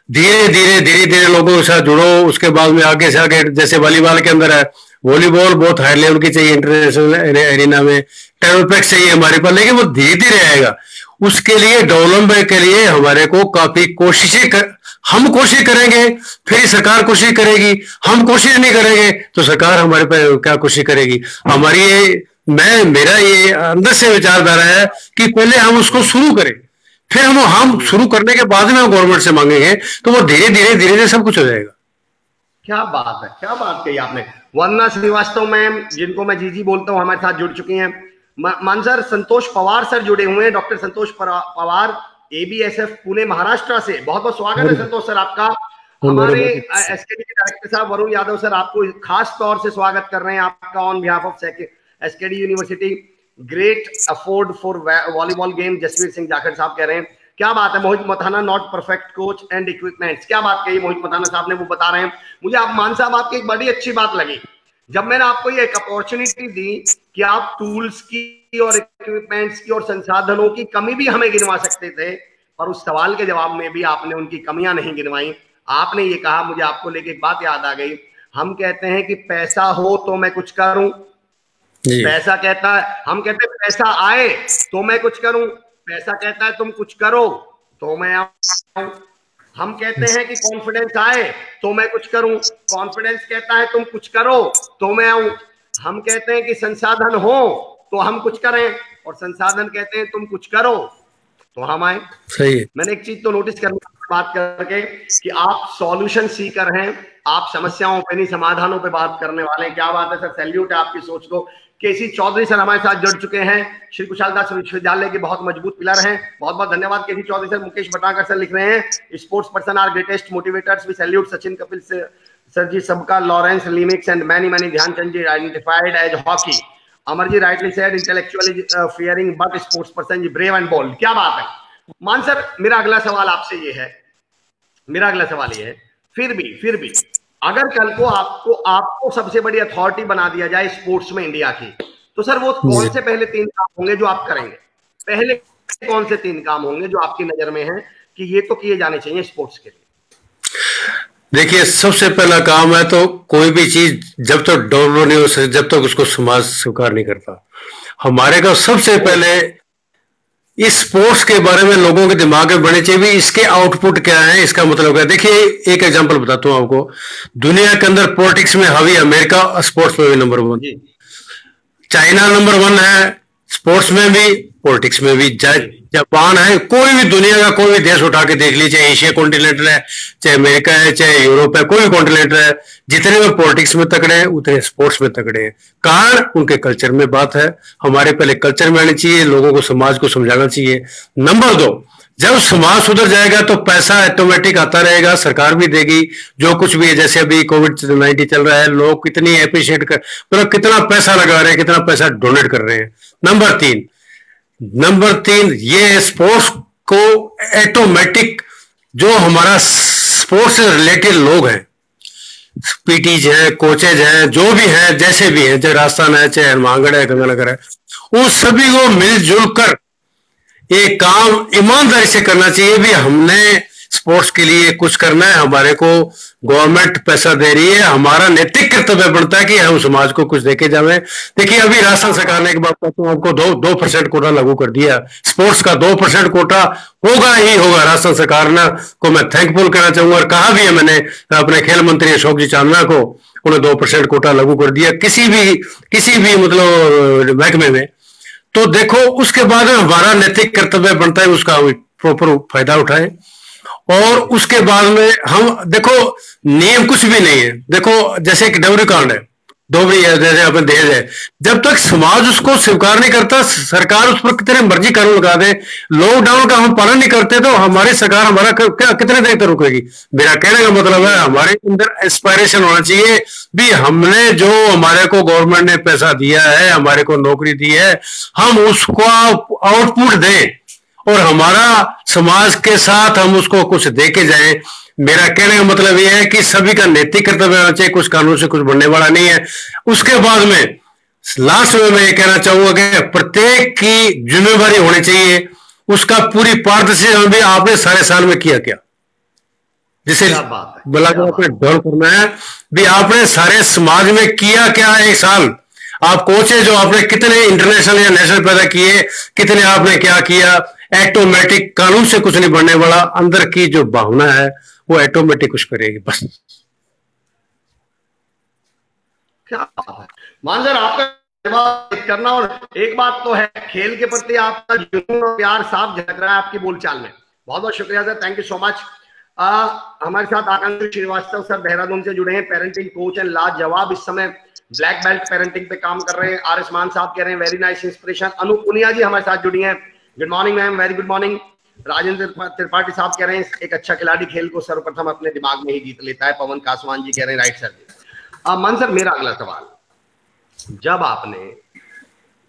Speaker 2: धीरे धीरे धीरे धीरे लोगों के साथ जुड़ो। उसके बाद में आगे से आगे, जैसे वॉलीबॉल के अंदर है, वॉलीबॉल बहुत हाई लेवल की चाहिए इंटरनेशनल एरिना में, टेबलपैक चाहिए हमारे पास, लेकिन वो धीरे धीरे आएगा। उसके लिए डेवलपमेंट के लिए हमारे को काफी हम कोशिश करेंगे, फिर सरकार कोशिश करेगी। हम कोशिश नहीं करेंगे तो सरकार हमारे पे क्या कोशिश करेगी? मेरा ये अंदर से विचारधारा है कि पहले हम उसको शुरू करें, फिर हम शुरू करने के बाद में हम गवर्नमेंट से मांगेंगे तो वो धीरे धीरे धीरे धीरे सब कुछ हो जाएगा।
Speaker 1: क्या बात है, क्या बात कही आपने। वंदना श्रीवास्तव मैम, जिनको मैं जीजी बोलता हूँ, हमारे साथ जुड़ चुकी हैं। मानसर संतोष पवार सर जुड़े हुए हैं, डॉक्टर संतोष पवार, एबीएसएफ पुणे महाराष्ट्र से। बहुत बहुत स्वागत है संतोष सर आपका। हमारे एसकेडी के डायरेक्टर साहब वरुण यादव सर आपको खास तौर से स्वागत कर रहे हैं आपका on behalf of SKD university. Great afford for volleyball game, Jasveer Singh Jakhar साहब कह रहे हैं। क्या बात है। Mohit Mathana, not perfect coach and equipments. क्या बात कही मोहित मथाना साहब ने, वो बता रहे हैं। मुझे आप मान साहब आपकी एक बड़ी अच्छी बात लगी जब मैंने आपको ये एक अपॉर्चुनिटी दी कि आप टूल्स की और इक्विपमेंट्स की और संसाधनों की कमी भी हमें गिनवा सकते थे, और उस सवाल के जवाब में भी आपने उनकी कमियां नहीं गिनवाई। आपने ये कहा, मुझे आपको लेके एक बात याद आ गई। हम कहते हैं कि पैसा हो तो मैं कुछ करूं, पैसा कहता है, हम कहते हैं पैसा आए तो मैं कुछ करूं, पैसा कहता है तुम कुछ करो तो मैं आऊं। हम कहते हैं कि कॉन्फिडेंस आए तो मैं कुछ करूं, कॉन्फिडेंस कहता है तुम कुछ करो तो मैं आऊं। हम कहते हैं कि संसाधन हो तो हम कुछ करें, और संसाधन कहते हैं तुम कुछ करो तो हम आए।
Speaker 2: सही है।
Speaker 1: मैंने एक चीज तो नोटिस करने बात करके कि आप सॉल्यूशन सीकर हैं, आप समस्याओं पे नहीं समाधानों पे बात करने वाले हैं। क्या बात है सर, सैल्यूट है आपकी सोच को। केसी चौधरी सर हमारे साथ जुड़ चुके हैं, श्री कुशालदास विश्वविद्यालय के बहुत मजबूत पिलर हैं। बहुत बहुत धन्यवाद KC Chaudhary sir. Mukesh Batakar sir लिख रहे हैं, sports person are greatest motivators, we salute Sachin Kapil sir ji सबका, लॉरेंस लिमिक्स and many many, Dhyanchand ji identified as hockey, Amar ji rightly said intellectually fearing but sports person जी ब्रेव एंड बोल्ड। क्या बात है। मान सर, मेरा अगला सवाल आपसे ये है, फिर भी अगर कल को आपको सबसे बड़ी अथॉरिटी बना दिया जाए स्पोर्ट्स में इंडिया की, तो सर वो कौन से पहले 3 काम होंगे जो आप करेंगे? पहले कौन से 3 काम होंगे जो आपकी नजर में है कि ये तो किए जाने चाहिए स्पोर्ट्स के लिए?
Speaker 2: देखिए, सबसे पहला काम है तो कोई भी चीज जब तक डेवलप नहीं हो सकती, जब तक उसको समाज स्वीकार नहीं करता। हमारे को सबसे पहले इस स्पोर्ट्स के बारे में लोगों के दिमाग में बढ़ने चाहिए भी इसके आउटपुट क्या है, इसका मतलब क्या है। देखिए एक एग्जांपल बताता हूं आपको। दुनिया के अंदर पॉलिटिक्स में हावी अमेरिका, स्पोर्ट्स में भी नंबर 1,
Speaker 1: जी
Speaker 2: चाइना नंबर 1 है, स्पोर्ट्स में भी पॉलिटिक्स में भी,
Speaker 1: जी
Speaker 2: जापान है, कोई भी दुनिया का कोई भी देश उठा के देख लीजिए, चाहे एशिया कॉन्टिनेंट है, चाहे अमेरिका है, चाहे यूरोप है, कोई भी कॉन्टिनेंट है, जितने में पॉलिटिक्स में तगड़े हैं उतने स्पोर्ट्स में तगड़े हैं। कारण उनके कल्चर में बात है। हमारे पहले कल्चर में आनी चाहिए, लोगों को समाज को समझाना चाहिए। नंबर 2, जब समाज सुधर जाएगा तो पैसा ऑटोमेटिक आता रहेगा, सरकार भी देगी जो कुछ भी है। जैसे अभी कोविड-19 चल रहा है, लोग कितनी अप्रिशिएट कर, मतलब कितना पैसा लगा रहे हैं, कितना पैसा डोनेट कर रहे हैं। नंबर 3 ये स्पोर्ट्स को ऑटोमेटिक, जो हमारा स्पोर्ट्स से रिलेटेड लोग हैं, पीटीज हैं, कोचेज हैं, जो भी हैं, जैसे भी हैं, चाहे राजस्थान है, चाहे हनुमानगढ़ है, गंगानगर है, उन सभी को मिलजुल कर ये काम ईमानदारी से करना चाहिए। भी हमने स्पोर्ट्स के लिए कुछ करना है, हमारे को गवर्नमेंट पैसा दे रही है, हमारा नैतिक कर्तव्य बनता है कि हम समाज को कुछ देके जावे। देखिए अभी राजस्थान सरकार ने, एक बात कहता हूं आपको, 2% कोटा लागू कर दिया स्पोर्ट्स का। 2% कोटा होगा ही होगा। राजस्थान सरकार ने को मैं थैंकफुल करना चाहूंगा, और कहा भी है मैंने अपने खेल मंत्री अशोक जी चांदना को, उन्हें 2% कोटा लागू कर दिया किसी भी मतलब महकमे में। तो देखो उसके बाद हमारा नैतिक कर्तव्य बनता है उसका प्रॉपर फायदा उठाएं। और उसके बाद में हम देखो, नियम कुछ भी नहीं है। देखो जैसे एक डोबरी कांड है, डोबरी है, जैसे अपने दहेज है, जब तक समाज उसको स्वीकार नहीं करता, सरकार उस पर कितने मर्जी कानून लगा दे, लॉकडाउन का हम पालन नहीं करते तो हमारी सरकार हमारा क्या कितने देर तक रुकेगी। मेरा कहने का मतलब है हमारे अंदर एस्पायरेशन होना चाहिए भी हमने जो हमारे को गवर्नमेंट ने पैसा दिया है, हमारे को नौकरी दी है, हम उसको आउटपुट दें और हमारा समाज के साथ हम उसको कुछ देके जाएं। मेरा कहने का मतलब यह है कि सभी का नैतिक कर्तव्य होना चाहिए, कुछ कानून से कुछ बनने वाला नहीं है। उसके बाद में लास्ट में मैं ये कहना चाहूंगा कि प्रत्येक की जिम्मेवारी होनी चाहिए, उसका पूरी पारदर्शी भी आपने सारे साल में किया क्या, जिसे बोला आपने ढोल करना है भी आपने सारे समाज में किया क्या। एक साल आप कोच है, जो आपने कितने इंटरनेशनल या नेशनल पैदा किए, कितने आपने क्या किया। ऑटोमेटिक कानून से कुछ नहीं बनने वाला, अंदर की जो भावना है वो ऑटोमेटिक कुछ करेगी बस।
Speaker 1: क्या मान सर आपका जवाब करना। और एक बात तो है, खेल के प्रति आपका जुनून और प्यार साफ झलक रहा है आपकी बोलचाल में। बहुत बहुत शुक्रिया sir, thank you so much. हमारे साथ आकांक्षी श्रीवास्तव सर देहरादून से जुड़े हैं, पेरेंटिंग कोच एंड लाजवाब इस समय ब्लैक बेल्ट पेरेंटिंग पे काम कर रहे हैं। आर एस मान साहब कह रहे हैं वेरी नाइस इंस्पिरेशन। अनु पुनिया जी हमारे साथ जुड़ी हैं, good morning ma'am, very good morning. Rajendra Tripathi साहब कह रहे हैं एक अच्छा खिलाड़ी खेल को सर्वप्रथम अपने दिमाग में ही जीत लेता है। पवन कासवान जी कह रहे हैं राइट सर जी। मन सर मेरा अगला सवाल, जब आपने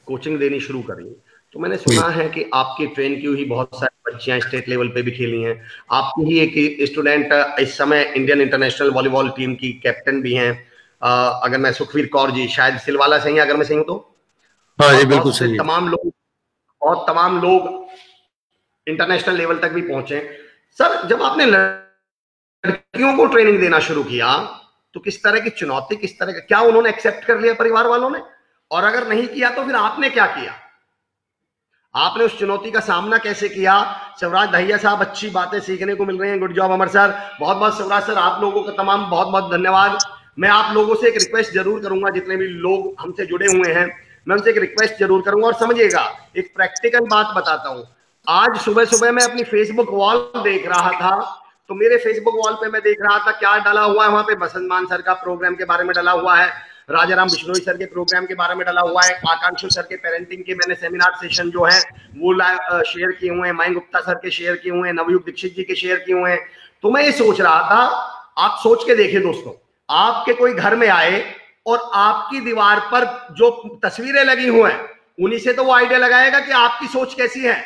Speaker 1: कोचिंग देनी शुरू करी तो मैंने सुना है कि आपकी ट्रेन की हुई बहुत सारी बच्चियां स्टेट लेवल पे भी खेली हैं। आपकी ही एक स्टूडेंट इस समय इंडियन इंटरनेशनल वॉलीबॉल टीम की कैप्टन भी हैं। अगर मैं सुखवीर कौर जी, शायद सिलवाला से ही, अगर मैं सही हूं तो।
Speaker 2: हाँ जी बिल्कुल सही।
Speaker 1: तमाम लोग इंटरनेशनल लेवल तक भी पहुंचे। सर जब आपने लड़कियों को ट्रेनिंग देना शुरू किया तो किस तरह की चुनौती, किस तरह का, क्या उन्होंने एक्सेप्ट कर लिया परिवार वालों ने? और अगर नहीं किया तो फिर आपने क्या किया? आपने उस चुनौती का सामना कैसे किया? शिवराज दहिया साहब, अच्छी बातें सीखने को मिल रही हैं, गुड जॉब अमर सर। बहुत बहुत शिवराज सर, आप लोगों का तमाम बहुत बहुत धन्यवाद। मैं आप लोगों से एक रिक्वेस्ट जरूर करूंगा, जितने भी लोग हमसे जुड़े हुए हैं, मैं उनसे एक रिक्वेस्ट जरूर करूंगा। और समझिएगा, एक प्रैक्टिकल बात बताता हूं। आज सुबह सुबह मैं अपनी फेसबुक वॉल देख रहा था, तो मेरे फेसबुक वॉल पे मैं देख रहा था क्या डाला हुआ है वहां पे। बसंत मान सर का प्रोग्राम के बारे में डाला हुआ है, राजाराम बिश्नोई सर के प्रोग्राम के बारे में डाला हुआ है, आकांक्षु सर के पेरेंटिंग के मैंने सेमिनार सेशन जो है वो शेयर किए हुए हैं, मयंक गुप्ता सर के शेयर किए हुए हैं, नवयुग दीक्षित जी के शेयर किए हुए हैं। तो मैं ये सोच रहा था, आप सोच के देखिए दोस्तों, आपके कोई घर में आए और आपकी दीवार पर जो तस्वीरें लगी हुई हैं उन्हीं से तो वो आइडिया लगाएगा कि आपकी सोच कैसी है।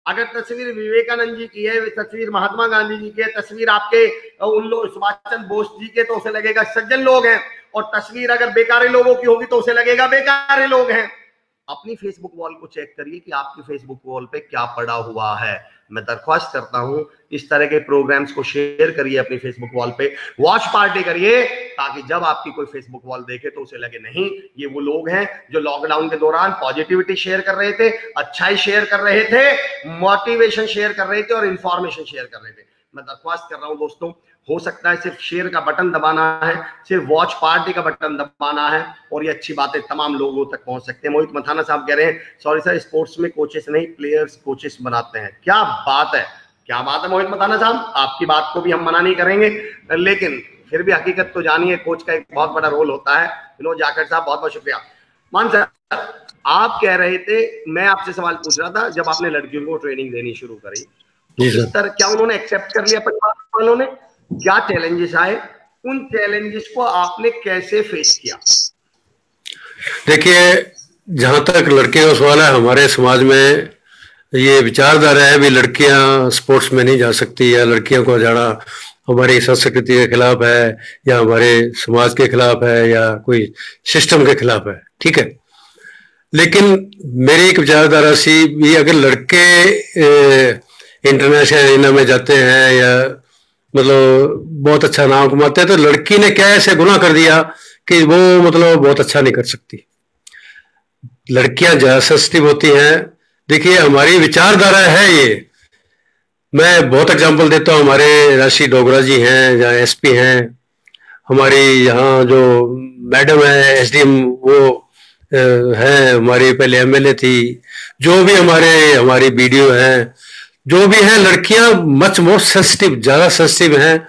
Speaker 1: अगर तस्वीर विवेकानंद जी की है, तस्वीर महात्मा गांधी जी की है, तस्वीर आपके उन लोग सुभाष चंद्र बोस जी के, तो उसे लगेगा सज्जन लोग हैं। और तस्वीर अगर बेकारे लोगों की होगी तो उसे लगेगा बेकारे लोग हैं। अपनी फेसबुक वॉल को चेक करिए कि आपकी फेसबुक वॉल पे क्या पड़ा हुआ है। मैं दरख्वास्त करता हूं इस तरह के प्रोग्राम्स को शेयर करिए अपनी फेसबुक वॉल पे, वॉच पार्टी करिए, ताकि जब आपकी कोई फेसबुक वॉल देखे तो उसे लगे नहीं ये वो लोग हैं जो लॉकडाउन के दौरान पॉजिटिविटी शेयर कर रहे थे, अच्छाई शेयर कर रहे थे, मोटिवेशन शेयर कर रहे थे और इंफॉर्मेशन शेयर कर रहे थे। मैं दरख्वास्त कर रहा हूं दोस्तों, हो सकता है सिर्फ शेयर का बटन दबाना है, सिर्फ वॉच पार्टी का बटन दबाना है और ये अच्छी बातें तमाम लोगों तक पहुंच सकते हैं। मोहित मथाना साहब कह रहे हैं सॉरी सर, स्पोर्ट्स में कोचेस नहीं प्लेयर्स कोचेस बनाते हैं। क्या बात है, क्या बात है मोहित मथाना साहब, आपकी बात को भी हम मना नहीं करेंगे, लेकिन फिर भी हकीकत तो जानिए, कोच का एक बहुत बड़ा रोल होता है। विनोद जाखड़ साहब बहुत बहुत शुक्रिया। मान सर, आप कह रहे थे, मैं आपसे सवाल पूछ रहा था, जब आपने लड़कियों को ट्रेनिंग देनी शुरू करी तो इस तरह क्या उन्होंने एक्सेप्ट कर लिया परिवार वालों ने? क्या चैलेंजेस आए, उन चैलेंजेस को आपने कैसे फेस किया?
Speaker 2: देखिए, जहां तक लड़के का सवाल है, हमारे समाज में ये विचारधारा है भी लड़कियां स्पोर्ट्स में नहीं जा सकती या लड़कियों को जाना हमारी संस्कृति के खिलाफ है या हमारे समाज के खिलाफ है या कोई सिस्टम के खिलाफ है। ठीक है, लेकिन मेरी एक विचारधारा सी भी, अगर लड़के इंटरनेशनल एरिना में जाते हैं या मतलब बहुत अच्छा नाम कमाते हैं, तो लड़की ने क्या ऐसे गुनाह कर दिया कि वो मतलब बहुत अच्छा नहीं कर सकती। लड़कियां ज्यादा सेंसिटिव होती हैं। देखिए, हमारी विचारधारा है ये, मैं बहुत एग्जांपल देता हूँ। हमारे राशि डोगरा जी हैं, जहाँ एसपी हैं, हमारी यहाँ जो मैडम है एसडीएम वो है, हमारी पहले एमएलए थी, जो भी हमारी बीडीओ हैं, जो भी हैं, लड़कियां मच मोर सेंसिटिव, ज्यादा सेंसिटिव हैं।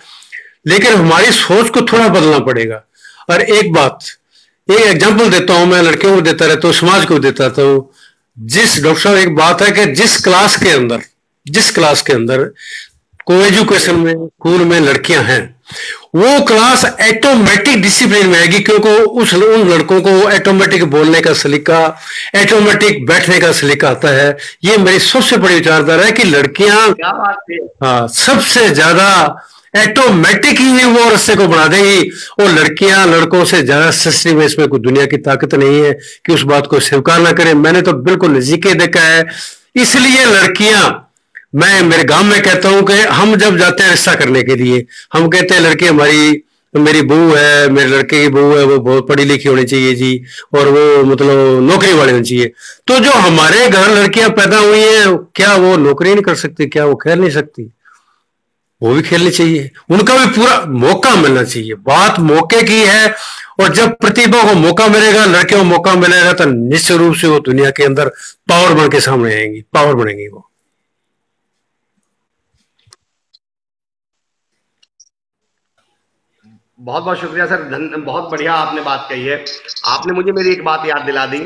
Speaker 2: लेकिन हमारी सोच को थोड़ा बदलना पड़ेगा। और एक बात, एक एग्जांपल देता हूं, मैं लड़कियों को देता रहता हूँ, समाज को देता रहता हूँ। डॉक्टर साहब एक बात है कि जिस क्लास के अंदर को एजुकेशन में स्कूल में लड़कियां हैं, वो क्लास ऑटोमेटिक डिसिप्लिन में आएगी, क्योंकि उन लड़कों को ऑटोमेटिक बोलने का सलीका, ऑटोमेटिक बैठने का सलीका आता है। ये मेरी सबसे बड़ी विचारधारा है कि लड़कियां, हाँ, सबसे ज्यादा ऑटोमेटिक ही वो रस्ते को बना देगी और लड़कियां लड़कों से ज्यादा सस्ती में, इसमें कोई दुनिया की ताकत नहीं है कि उस बात को स्वीकार ना करें। मैंने तो बिल्कुल नजदीक देखा है। इसलिए लड़कियां, मैं मेरे गांव में कहता हूं कि हम जब जाते हैं रिश्ता करने के लिए, हम कहते हैं लड़की मेरी बहू है, मेरे लड़के की बहू है, वो बहुत पढ़ी लिखी होनी चाहिए जी, और वो मतलब नौकरी वाले होनी चाहिए। तो जो हमारे घर लड़कियां पैदा हुई हैं, क्या वो नौकरी नहीं कर सकती? क्या वो खेल नहीं सकती? वो भी खेलनी चाहिए, उनका भी पूरा मौका मिलना चाहिए। बात मौके की है, और जब प्रतिभा को मौका मिलेगा, लड़कियों को मौका मिलेगा, तो निश्चित रूप से वो दुनिया के अंदर पावर बन के सामने आएंगी, पावर बनेंगी वो।
Speaker 1: बहुत बहुत शुक्रिया सर, बहुत बढ़िया आपने बात कही है। आपने मुझे मेरी एक बात याद दिला दी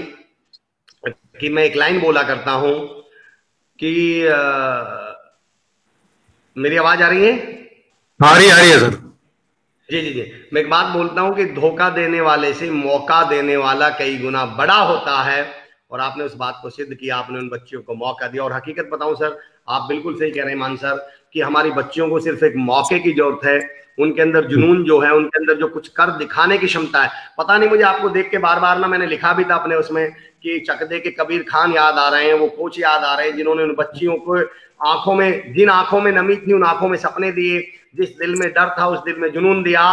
Speaker 1: कि मैं एक लाइन बोला करता हूं कि मेरी आवाज आ रही है?
Speaker 2: आ रही है सर।
Speaker 1: जी जी जी, मैं एक बात बोलता हूं कि धोखा देने वाले से मौका देने वाला कई गुना बड़ा होता है, और आपने उस बात को सिद्ध किया, आपने उन बच्चियों को मौका दिया। और हकीकत बताऊं सर, आप बिल्कुल सही कह रहे हैं मान सर, कि हमारी बच्चियों को सिर्फ एक मौके की जरूरत है। उनके अंदर जुनून जो है, उनके अंदर जो कुछ कर दिखाने की क्षमता है, पता नहीं, मुझे आपको देख के बार बार ना, मैंने लिखा भी था अपने उसमें कि चकदे के कबीर खान याद आ रहे हैं, वो कोच याद आ रहे हैं, जिन्होंने उन बच्चियों को आंखों में, जिन आंखों में नमी थी, उन आंखों में सपने दिए, जिस दिल में डर था उस दिल में जुनून दिया,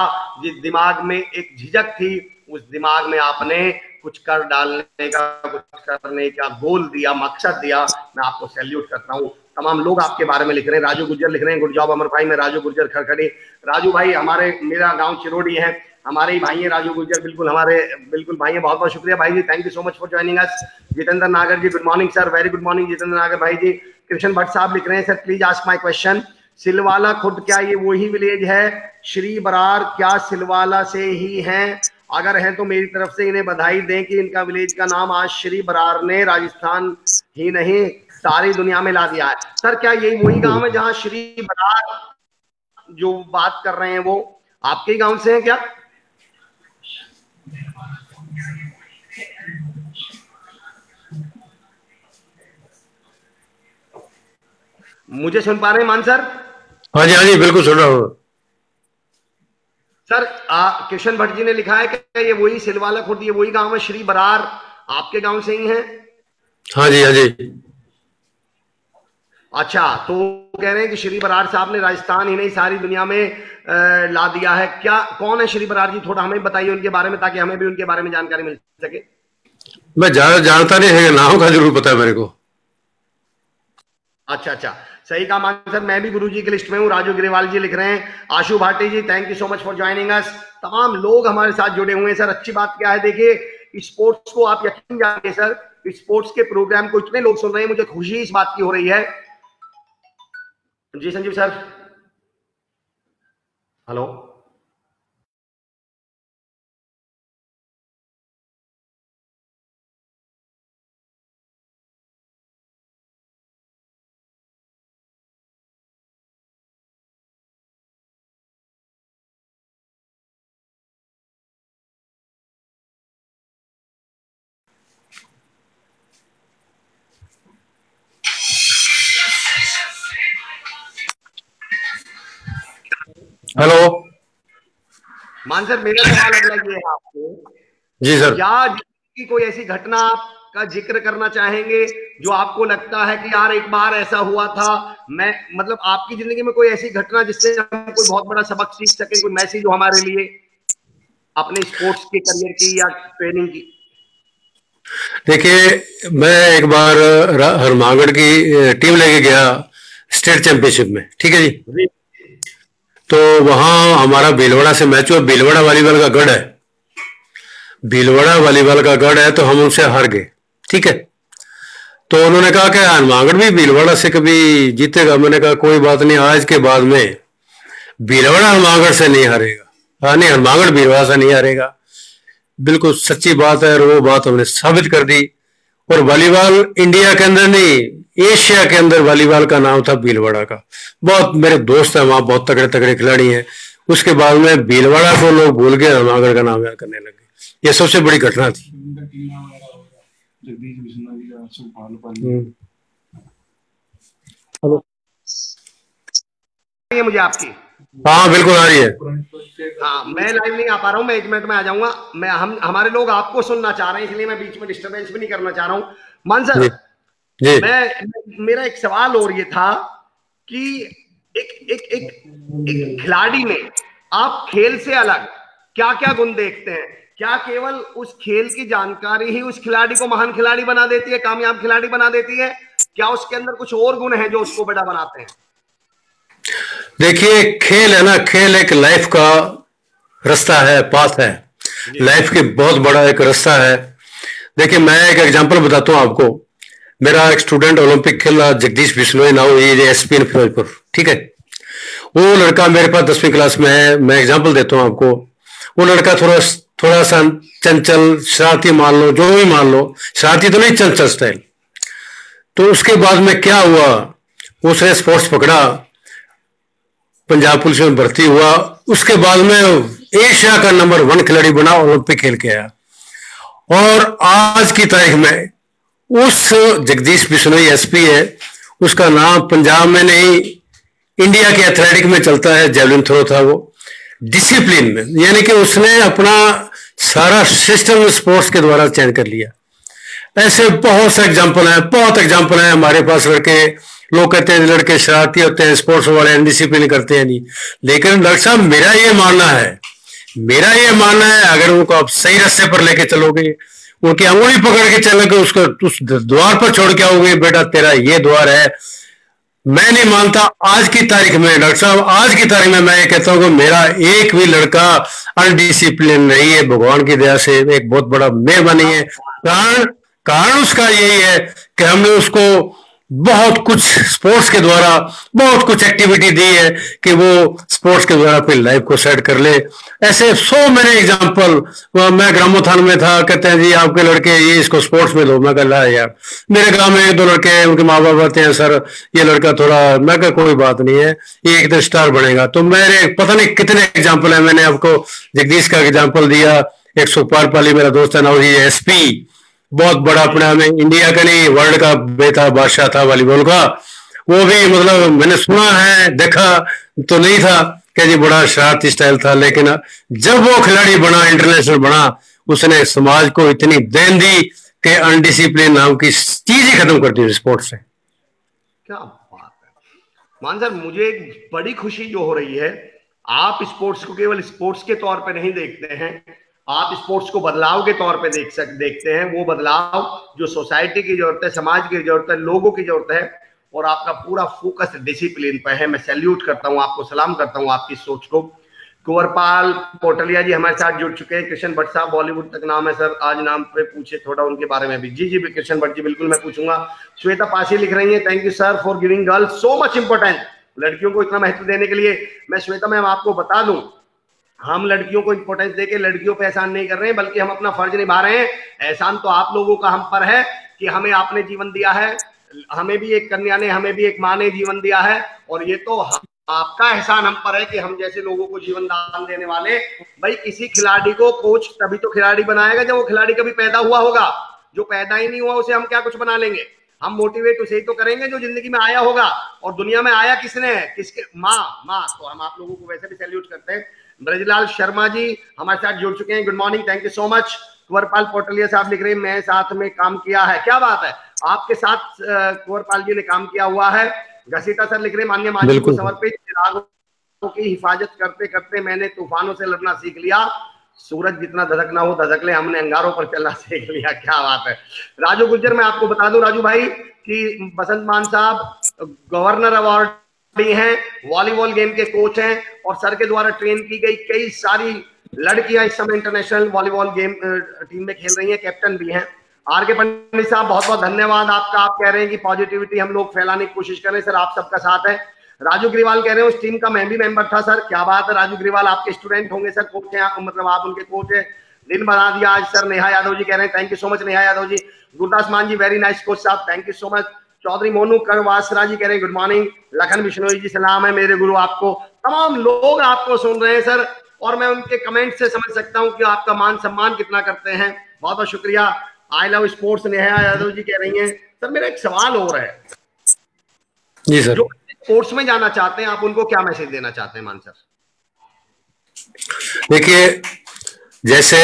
Speaker 1: जिस दिमाग में एक झिझक थी उस दिमाग में आपने कुछ कर डालने का, कुछ करने का गोल दिया, मकसद दिया। मैं आपको सैल्यूट करता हूँ। तमाम लोग आपके बारे में लिख रहे हैं, राजू गुर्जर लिख रहे हैं, गुड जॉब अमर भाई। मैं राजू गुर्जर खड़खड़ी, राजू भाई हमारे, मेरा गांव चिरोड़ी है, हमारे ही भाई हैं राजू गुर्जर, बिल्कुल हमारे बिल्कुल भाई हैं। बहुत बहुत शुक्रिया भाई जी, thank you so much for joining us. Jitendra Nagar ji, good morning sir, very good morning Jitendra Nagar भाई जी। कृष्ण भट्ट साहब लिख रहे हैं, sir please ask my question, Silwala Khurd क्या ये वही विलेज है? श्री बरार क्या सिलवाला से ही हैं? अगर है तो मेरी तरफ से इन्हें बधाई दें कि इनका विलेज का नाम आज श्री बरार ने राजस्थान ही नहीं सारी दुनिया में ला दिया है। सर क्या यही वही गांव है जहां श्री बरार जो बात कर रहे हैं वो आपके ही गांव से हैं क्या? मुझे सुन पा रहे हैं मान सर?
Speaker 2: हाँ जी बिल्कुल सुन रहा हूँ
Speaker 1: सर। किशन भट्ट जी ने लिखा है कि ये वही सिलवाला खुर्द, ये वही गांव है श्री बरार, आपके गांव से ही है?
Speaker 2: हाँ जी, हाँ जी।
Speaker 1: अच्छा, तो कह रहे हैं कि श्री बराड़ साहब ने राजस्थान ही नहीं सारी दुनिया में ला दिया है। क्या, कौन है श्री बराड़ जी? थोड़ा हमें बताइए उनके बारे में, ताकि हमें भी उनके बारे में जानकारी मिल सके।
Speaker 2: मैं ज्यादा जानता नहीं है, नाम का जरूर पता है मेरे को।
Speaker 1: अच्छा अच्छा, सही कहा मान सर, मैं भी गुरुजी की लिस्ट में हूँ। राजू ग्रेवाल जी लिख रहे हैं, Ashu Bhati ji thank you so much for joining us. तमाम लोग हमारे साथ जुड़े हुए हैं सर। अच्छी बात क्या है, देखिए स्पोर्ट्स को आप यकीन जानिए सर, स्पोर्ट्स के प्रोग्राम को इतने लोग सुन रहे हैं, मुझे खुशी इस बात की हो रही है। जी संजीव सर, हेलो।
Speaker 2: हेलो।
Speaker 1: मान सर, मेरा सवाल अगला ये है आपको,
Speaker 2: जी सर।
Speaker 1: क्या की कोई ऐसी घटना का जिक्र करना चाहेंगे जो आपको लगता है कि यार एक बार ऐसा हुआ था? मैं मतलब आपकी जिंदगी में कोई ऐसी घटना जिससे हम कोई बहुत बड़ा सबक सीख सके, कोई मैसेज हो हमारे लिए अपने स्पोर्ट्स के करियर की या ट्रेनिंग की?
Speaker 2: देखिए, मैं एक बार हरमागढ़ की टीम लेके गया स्टेट चैंपियनशिप में, ठीक है जी। तो वहां हमारा भीलवाड़ा से मैच हुआ। भीलवाड़ा वॉलीबॉल का गढ़ है, भीलवाड़ा वॉलीबॉल का गढ़ है, तो हम उनसे हार गए, ठीक है। तो उन्होंने कहा कि हनुमानगढ़ भी भीलवाड़ा से कभी जीतेगा। मैंने कहा कोई बात नहीं, आज के बाद में भीलवाड़ा हनुमानगढ़ से नहीं हारेगा। हाँ नहीं, हनुमानगढ़ भीलवाड़ा से नहीं हारेगा। बिल्कुल सच्ची बात है, और वो बात हमने साबित कर दी। और वॉलीबॉल इंडिया के अंदर नहीं, एशिया के अंदर वॉलीबॉल का नाम था भीलवाड़ा का। बहुत मेरे दोस्त हैं वहां, बहुत तगड़े तगड़े खिलाड़ी हैं। उसके बाद में भीलवाड़ा को लोग भूल गए, हनुमानगढ़ का नाम याद करने लगे। ये सबसे बड़ी घटना थी। हेलो।
Speaker 1: ये मुझे आपकी,
Speaker 2: हाँ बिल्कुल आ रही है।
Speaker 1: हाँ मैं लाइव नहीं आ पा रहा हूँ, मैं 1 मिनट में आ जाऊंगा। मैं हमारे लोग आपको सुनना चाह रहे हैं, इसलिए मैं बीच में डिस्टरबेंस भी नहीं करना चाह रहा हूँ। मान सर,
Speaker 2: जी जी।
Speaker 1: मेरा एक सवाल और ये था कि एक एक एक एक खिलाड़ी में आप खेल से अलग क्या क्या गुण देखते हैं? क्या केवल उस खेल की जानकारी ही उस खिलाड़ी को महान खिलाड़ी बना देती है, कामयाब खिलाड़ी बना देती है? क्या उसके अंदर कुछ और गुण है जो उसको बड़ा बनाते हैं?
Speaker 2: देखिए, खेल है ना, खेल एक लाइफ का रास्ता है, पाथ है। लाइफ की बहुत बड़ा एक रास्ता है। देखिए, मैं एक एग्जांपल बताता हूँ आपको। मेरा एक स्टूडेंट ओलंपिक खेल रहा, जगदीश बिश्नोई, नाउ ये एसपी इन फिरोजपुर, ठीक है। वो लड़का मेरे पास 10वीं क्लास में है। मैं एग्जांपल देता हूँ आपको। वो लड़का थोड़ा थोड़ा सा चंचल, शरारती मान लो, जो भी मान लो, शरारती तो नहीं, चंचल स्टाइल। तो उसके बाद में क्या हुआ, उसने स्पोर्ट्स पकड़ा, पंजाब पुलिस में भर्ती हुआ। उसके बाद में एशिया का नंबर 1 खिलाड़ी बना, ओलंपिक खेल के आया। और आज की तारीख में उस जगदीश बिश्नोई एसपी है, उसका नाम पंजाब में नहीं, इंडिया के एथलेटिक में चलता है। जेवलिन थ्रो था वो, डिसिप्लिन में, यानी कि उसने अपना सारा सिस्टम स्पोर्ट्स के द्वारा चेंज कर लिया। ऐसे बहुत से एग्जाम्पल हैं, बहुत एग्जाम्पल हैं हमारे पास। लड़के, लोग कहते हैं लड़के शरारती होते हैं, स्पोर्ट्स वाले डिसिप्लिन करते हैं नहीं। लेकिन डॉक्टर साहब, मेरा ये मानना है, मेरा ये मानना है, अगर उनको आप सही रास्ते पर लेके चलोगे, उनकी अंगुली पकड़ के चलोगे, उसको उस द्वार पर छोड़ के आओगे, बेटा तेरा ये द्वार है। मैं नहीं मानता आज की तारीख में, डॉक्टर साहब, आज की तारीख में मैं ये कहता हूं कि मेरा एक भी लड़का अनडिसिप्लिन नहीं है, भगवान की दया से एक बहुत बड़ा मेहरबानी है। कारण कारण उसका यही है कि हमने उसको बहुत कुछ स्पोर्ट्स के द्वारा, बहुत कुछ एक्टिविटी दी है कि वो स्पोर्ट्स के द्वारा अपनी लाइफ को सेट कर ले। ऐसे 100 मेरे एग्जांपल। मैं ग्रामोत्थान में था, कहते हैं जी आपके लड़के ये इसको स्पोर्ट्स में दो। मैं कहा यार, मेरे गांव में 1-2 लड़के हैं, उनके माँ बाप आते हैं, सर ये लड़का थोड़ा, मैं कहा कोई बात नहीं है, ये एक दिन स्टार बनेगा। तो मेरे पता नहीं कितने एग्जाम्पल है, मैंने आपको जगदीश का एग्जाम्पल दिया। एक सुखपाल पाली मेरा दोस्त है ना, वो एसपी, बहुत बड़ा अपने में, इंडिया का नहीं वर्ल्ड का बेटा बादशाह था वॉलीबॉल का। वो भी मतलब मैंने सुना है, देखा तो नहीं था कि जी बड़ा शरारती स्टाइल था। लेकिन जब वो खिलाड़ी बना, इंटरनेशनल बना, उसने समाज को इतनी देन दी कि अनडिसिप्लिन नाम की चीज ही खत्म कर दी स्पोर्ट्स से।
Speaker 1: क्या बात है मान सर, मुझे एक बड़ी खुशी जो हो रही है, आप स्पोर्ट्स को केवल स्पोर्ट्स के तौर पे नहीं देखते हैं, आप स्पोर्ट्स को बदलाव के तौर पे देखते हैं। वो बदलाव जो सोसाइटी की जरूरत है, समाज की जरूरत है, लोगों की जरूरत है, और आपका पूरा फोकस डिसिप्लिन पे है। मैं सैल्यूट करता हूं आपको, सलाम करता हूं आपकी सोच को। कुंवरपाल पोटलिया जी हमारे साथ जुड़ चुके हैं। कृष्ण भट्ट साहब, बॉलीवुड तक नाम है सर, आज नाम पे पूछे थोड़ा उनके बारे में भी। जी जी कृष्ण भट्ट जी, बिल्कुल मैं पूछूंगा। श्वेता पासी लिख रही है, thank you sir for giving girls so much importance, लड़कियों को इतना महत्व देने के लिए। मैं श्वेता मैम आपको बता दूं, हम लड़कियों को इंपॉर्टेंस देके लड़कियों पे एहसान नहीं कर रहे हैं, बल्कि हम अपना फर्ज निभा रहे हैं। एहसान तो आप लोगों का हम पर है कि हमें आपने जीवन दिया है, हमें भी एक कन्या ने, हमें भी एक माँ ने जीवन दिया है, और ये तो आपका एहसान हम पर है कि हम जैसे लोगों को जीवन दान देने वाले। भाई किसी खिलाड़ी को कोच तभी तो खिलाड़ी बनाएगा जब वो खिलाड़ी कभी पैदा हुआ होगा। जो पैदा ही नहीं हुआ उसे हम क्या कुछ बना लेंगे? हम मोटिवेट उसे ही तो करेंगे जो जिंदगी में आया होगा। और दुनिया में आया किसने है? किसके? माँ। तो हम आप लोगों को वैसे भी सैल्यूट करते हैं। ब्रजलाल शर्मा जी हमारे साथ जुड़ चुके हैं, good morning, thank you so much. Kunwarpal Potlia साहब लिख रहे हैं, मैं साथ में काम किया है। क्या बात है, आपके साथ कुंवरपाल जी ने काम किया हुआ है। घसीटा सर लिख रहे हैं, माननीय माँ जी को समर्पित, चिरागों की हिफाजत करते करते मैंने तूफानों से लड़ना सीख लिया। सूरज जितना धधकना हो धधक ले, हमने अंगारों पर चलना सीख लिया। क्या बात है। राजू गुज्जर, मैं आपको बता दूं राजू भाई कि बसंत मान साहब गवर्नर अवार्ड हैं, वॉलीबॉल गेम के कोच हैं, और सर के द्वारा ट्रेन की गई कई सारी लड़कियां इस समय इंटरनेशनल वॉलीबॉल गेम टीम में खेल रही हैं, कैप्टन भी हैं। आर के पंडित साहब बहुत बहुत धन्यवाद आपका। आप कह रहे हैं कि पॉजिटिविटी हम लोग फैलाने की कोशिश करें, सर आप सबका साथ है। राजू ग्रीवाल कह रहे हैं उस टीम का मैं भी मेंबर था सर। क्या बात है राजू ग्रीवाल, आपके स्टूडेंट होंगे सर, कोच हैं, मतलब आप उनके कोच हैं। दिन बना दिया आज सर। नेहा यादव जी कह रहे हैं, thank you so much Neha Yadav ji. Gurdas Maan ji, very nice coach साहब, thank you so much. Chaudhary Monu Karwasara ji कह रहे हैं, गुड मॉर्निंग। लखन बिश्नोई जी, सलाम है मेरे गुरु आपको। तमाम लोग आपको सुन रहे हैं सर, और मैं उनके कमेंट से समझ सकता हूं कि आपका मान सम्मान कितना करते हैं। बहुत बहुत शुक्रिया। I love sports Neha Yadav ji कह रही हैं। सर मेरा एक सवाल हो रहा है
Speaker 2: जी सर,
Speaker 1: जो स्पोर्ट्स में जाना चाहते हैं, आप उनको क्या मैसेज देना चाहते हैं मान सर?
Speaker 2: देखिए, जैसे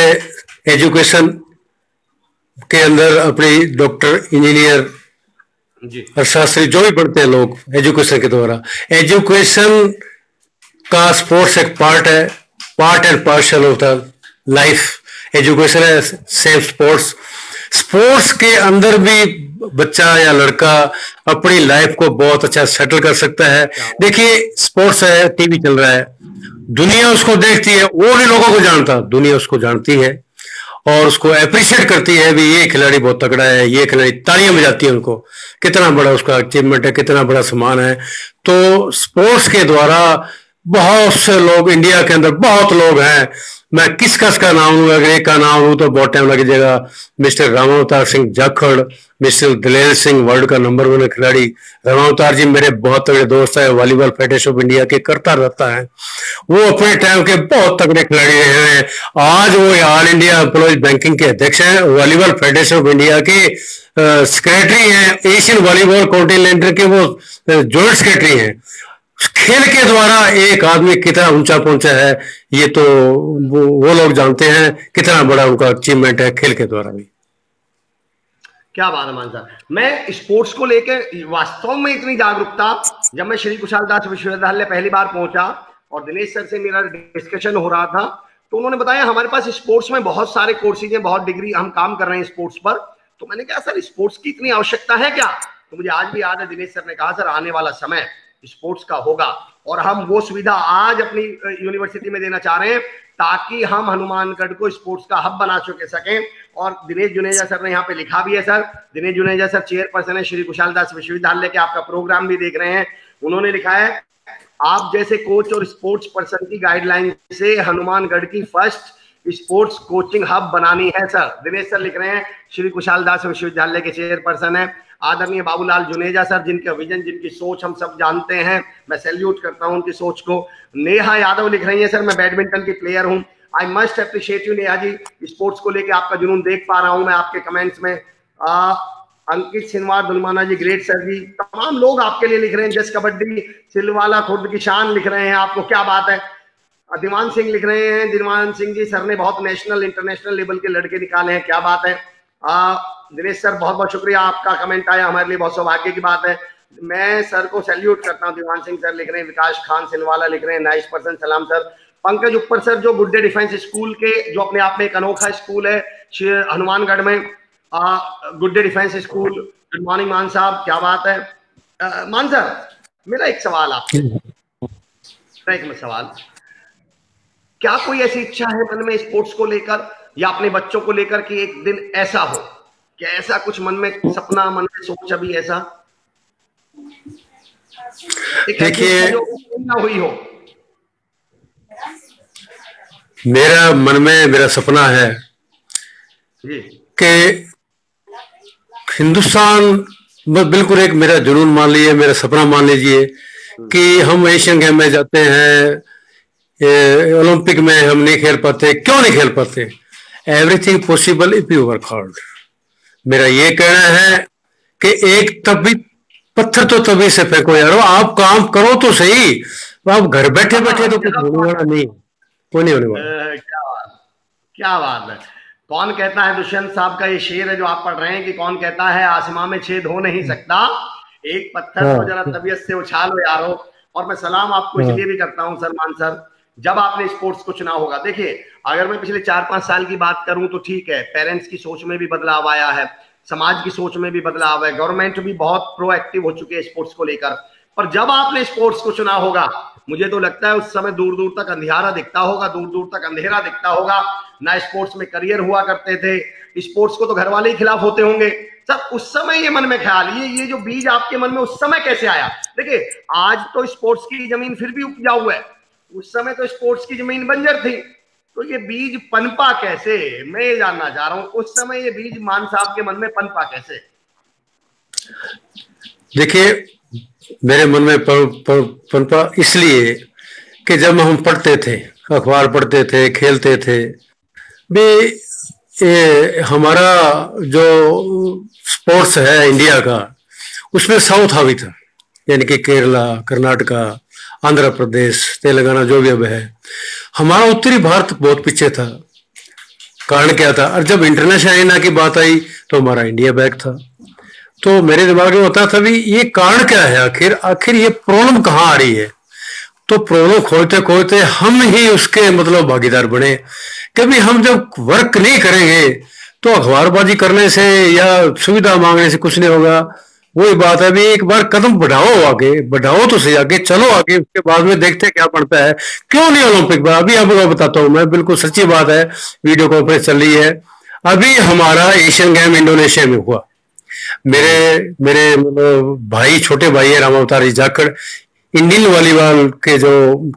Speaker 2: एजुकेशन के अंदर अपनी डॉक्टर, इंजीनियर, अर्थशास्त्री जो भी पढ़ते हैं लोग एजुकेशन के द्वारा, एजुकेशन का स्पोर्ट्स एक पार्ट है, part and partial of the life. Education है सेम स्पोर्ट्स। स्पोर्ट्स के अंदर भी बच्चा या लड़का अपनी लाइफ को बहुत अच्छा सेटल कर सकता है। देखिए, स्पोर्ट्स है, टीवी चल रहा है, दुनिया उसको देखती है, वो भी लोगों को जानता, दुनिया उसको जानती है और उसको अप्रिशिएट करती है भी ये खिलाड़ी बहुत तगड़ा है, ये खिलाड़ी, तालियां बजाती है उनको, कितना बड़ा उसका अचीवमेंट है, कितना बड़ा सम्मान है। तो स्पोर्ट्स के द्वारा बहुत से लोग, इंडिया के अंदर बहुत लोग हैं, मैं किसका नाम लूँ, अगर एक का नाम लूँ तो बहुत टाइम लग जाएगा। मिस्टर रामावतार सिंह जाखड़, मिस्टर दिलेर सिंह, वर्ल्ड का नंबर 1 खिलाड़ी। रामावतार जी मेरे बहुत तगड़े दोस्त है, वॉलीबॉल फेडरेशन ऑफ इंडिया के करता रहता है, वो अपने टाइम के बहुत तगड़े खिलाड़ी हैं। आज वो ऑल इंडिया एम्प्लॉइज बैंकिंग के अध्यक्ष हैं, वॉलीबॉल फेडरेशन ऑफ इंडिया के सेक्रेटरी हैं, एशियन वॉलीबॉल कॉन्टिनेंटल के वो जॉइंट सेक्रेटरी हैं। खेल के द्वारा एक आदमी कितना ऊंचा पहुंचा है, ये तो वो लोग जानते हैं, कितना बड़ा उनका अचीवमेंट है खेल के द्वारा भी।
Speaker 1: क्या बात है मान साहब। मैं स्पोर्ट्स को लेकर वास्तव में इतनी जागरूकता, जब मैं श्री कुशाल दास विश्वविद्यालय पहली बार पहुंचा और दिनेश सर से मेरा डिस्कशन हो रहा था, तो उन्होंने बताया हमारे पास स्पोर्ट्स में बहुत सारे कोर्सेज हैं, बहुत डिग्री हम काम कर रहे हैं स्पोर्ट्स पर। तो मैंने कहा सर स्पोर्ट्स की इतनी आवश्यकता है क्या? तो मुझे आज भी याद है, दिनेश सर ने कहा सर आने वाला समय स्पोर्ट्स का होगा, और हम वो सुविधा आज अपनी यूनिवर्सिटी में देना चाह रहे हैं ताकि हम हनुमानगढ़ को स्पोर्ट्स का हब बना सकें। और दिनेश जुनेजा सर ने यहाँ पे लिखा भी है sir, Dinesh Juneja sir chairperson है श्री कुशाल दास विश्वविद्यालय के, आपका प्रोग्राम भी देख रहे हैं। उन्होंने लिखा है, आप जैसे कोच और स्पोर्ट्स पर्सन की गाइडलाइन से हनुमानगढ़ की फर्स्ट स्पोर्ट्स कोचिंग हब बनानी है सर। दिनेश सर लिख रहे हैं, श्री कुशाल दास विश्वविद्यालय के चेयरपर्सन है। आदरणीय बाबूलाल जुनेजा सर, जिनका विजन, जिनकी सोच हम सब जानते हैं, मैं सैल्यूट करता हूं उनकी सोच को। नेहा यादव लिख रही है, सर मैं बैडमिंटन की प्लेयर हूं, I must appreciate you Neha ji, sports को लेकर आपका जुनून देख पा रहा हूं मैं आपके कमेंट्स में। अंकित सिनवार दुलमाना जी, ग्रेट सर जी, तमाम लोग आपके लिए लिख रहे हैं। जस कबड्डी सिलवाला खुर्द की शान लिख रहे हैं आपको, क्या बात है। दिलमान सिंह लिख रहे हैं, दिलमान सिंह जी, सर ने बहुत नेशनल इंटरनेशनल लेवल के लड़के निकाले हैं, क्या बात है। दिनेश सर बहुत बहुत शुक्रिया, आपका कमेंट आया हमारे लिए बहुत सौभाग्य की बात है। मैं सर को सैल्यूट करता हूँ। दीवान सिंह सर लिख रहे हैं, विकास खान सिलवाला लिख रहे हैं, नाइस पर्सन, सलाम सर। पंकज ऊपर सर जो गुड डे डिफेंस स्कूल के, जो अपने आप में एक अनोखा स्कूल है हनुमानगढ़ में, good day defence school. Good morning मान साहब, क्या बात है। मान सर, मेरा एक सवाल आपसे, क्या कोई ऐसी इच्छा है मन में स्पोर्ट्स को लेकर या अपने बच्चों को लेकर कि एक दिन ऐसा हो, क्या ऐसा कुछ मन में सपना, मन में सोच अभी ऐसा
Speaker 2: देखिए
Speaker 1: ना हुई हो?
Speaker 2: मेरा मन में मेरा सपना है कि हिंदुस्तान, बिल्कुल एक मेरा जुनून मान लीजिए, मेरा सपना मान लीजिए कि हम एशियन गेम में जाते हैं, ओलंपिक में हम नहीं खेल पाते। क्यों नहीं खेल पाते? Everything possible if you work hard. मेरा ये कहना है कि एक तभी पत्थर तो तभी से फेंको यारो, आप काम करो तो सही। आप घर बैठे बैठे तो कुछ होने वाला नहीं, कोई नहीं होने वाला।
Speaker 1: क्या बात है। कौन कहता है, दुष्यंत साहब का ये शेर है जो आप पढ़ रहे हैं, कि कौन कहता है आसमां में छेद हो नहीं सकता, एक पत्थर को जरा तबीयत से उछालो यारो। और मैं सलाम आपको इसलिए भी करता हूं सलमान सर, जब आपने स्पोर्ट्स को चुना होगा। देखिए, अगर मैं पिछले 4-5 साल की बात करूं तो ठीक है, पेरेंट्स की सोच में भी बदलाव आया है, समाज की सोच में भी बदलाव है, गवर्नमेंट भी बहुत प्रोएक्टिव हो चुकी है स्पोर्ट्स को लेकर। पर जब आपने स्पोर्ट्स को चुना होगा, मुझे तो लगता है उस समय दूर दूर तक अंधेरा दिखता होगा, दूर दूर तक अंधेरा दिखता होगा। ना स्पोर्ट्स में करियर हुआ करते थे, स्पोर्ट्स को तो घर वाले ही खिलाफ होते होंगे सर। उस समय ये मन में ख्याल, ये जो बीज आपके मन में उस समय कैसे आया? देखिए, आज तो स्पोर्ट्स की जमीन फिर भी उपजाऊ है, उस समय तो स्पोर्ट्स की जमीन बंजर थी, तो ये बीज पनपा कैसे? मैं ये जानना चाह रहा हूं, उस समय ये बीज मान साहब के मन में पनपा कैसे?
Speaker 2: देखिए, मेरे मन में पनपा इसलिए कि जब हम पढ़ते थे, अखबार पढ़ते थे, खेलते थे भी, ये हमारा जो स्पोर्ट्स है इंडिया का, उसमें साउथ हावी था, यानी कि केरला, कर्नाटका, आंध्र प्रदेश, तेलंगाना जो भी अब है। हमारा उत्तरी भारत बहुत पीछे था। कारण क्या था? और जब इंटरनेशनल अरेना की बात आई तो हमारा इंडिया बैक था। तो मेरे दिमाग में होता था भी ये कारण क्या है, आखिर ये प्रॉब्लम कहाँ आ रही है। तो प्रॉब्लम खोजते खोजते हम ही उसके मतलब भागीदार बने। कभी हम जब वर्क नहीं करेंगे तो अखबारबाजी करने से या सुविधा मांगने से कुछ नहीं होगा। वही बात है, अभी एक बार कदम बढ़ाओ, आगे बढ़ाओ तो सही, आगे चलो आगे, उसके बाद में देखते क्या पड़ता है। क्यों नहीं ओलंपिक में? अभी आपको बताता हूँ मैं, बिल्कुल सच्ची बात है, वीडियो कॉन्फ्रेंस चल रही है। अभी हमारा एशियन गेम इंडोनेशिया में हुआ। मेरे मतलब भाई, छोटे भाई है रामावतार जाखड़, इंडियन वॉलीबॉल के जो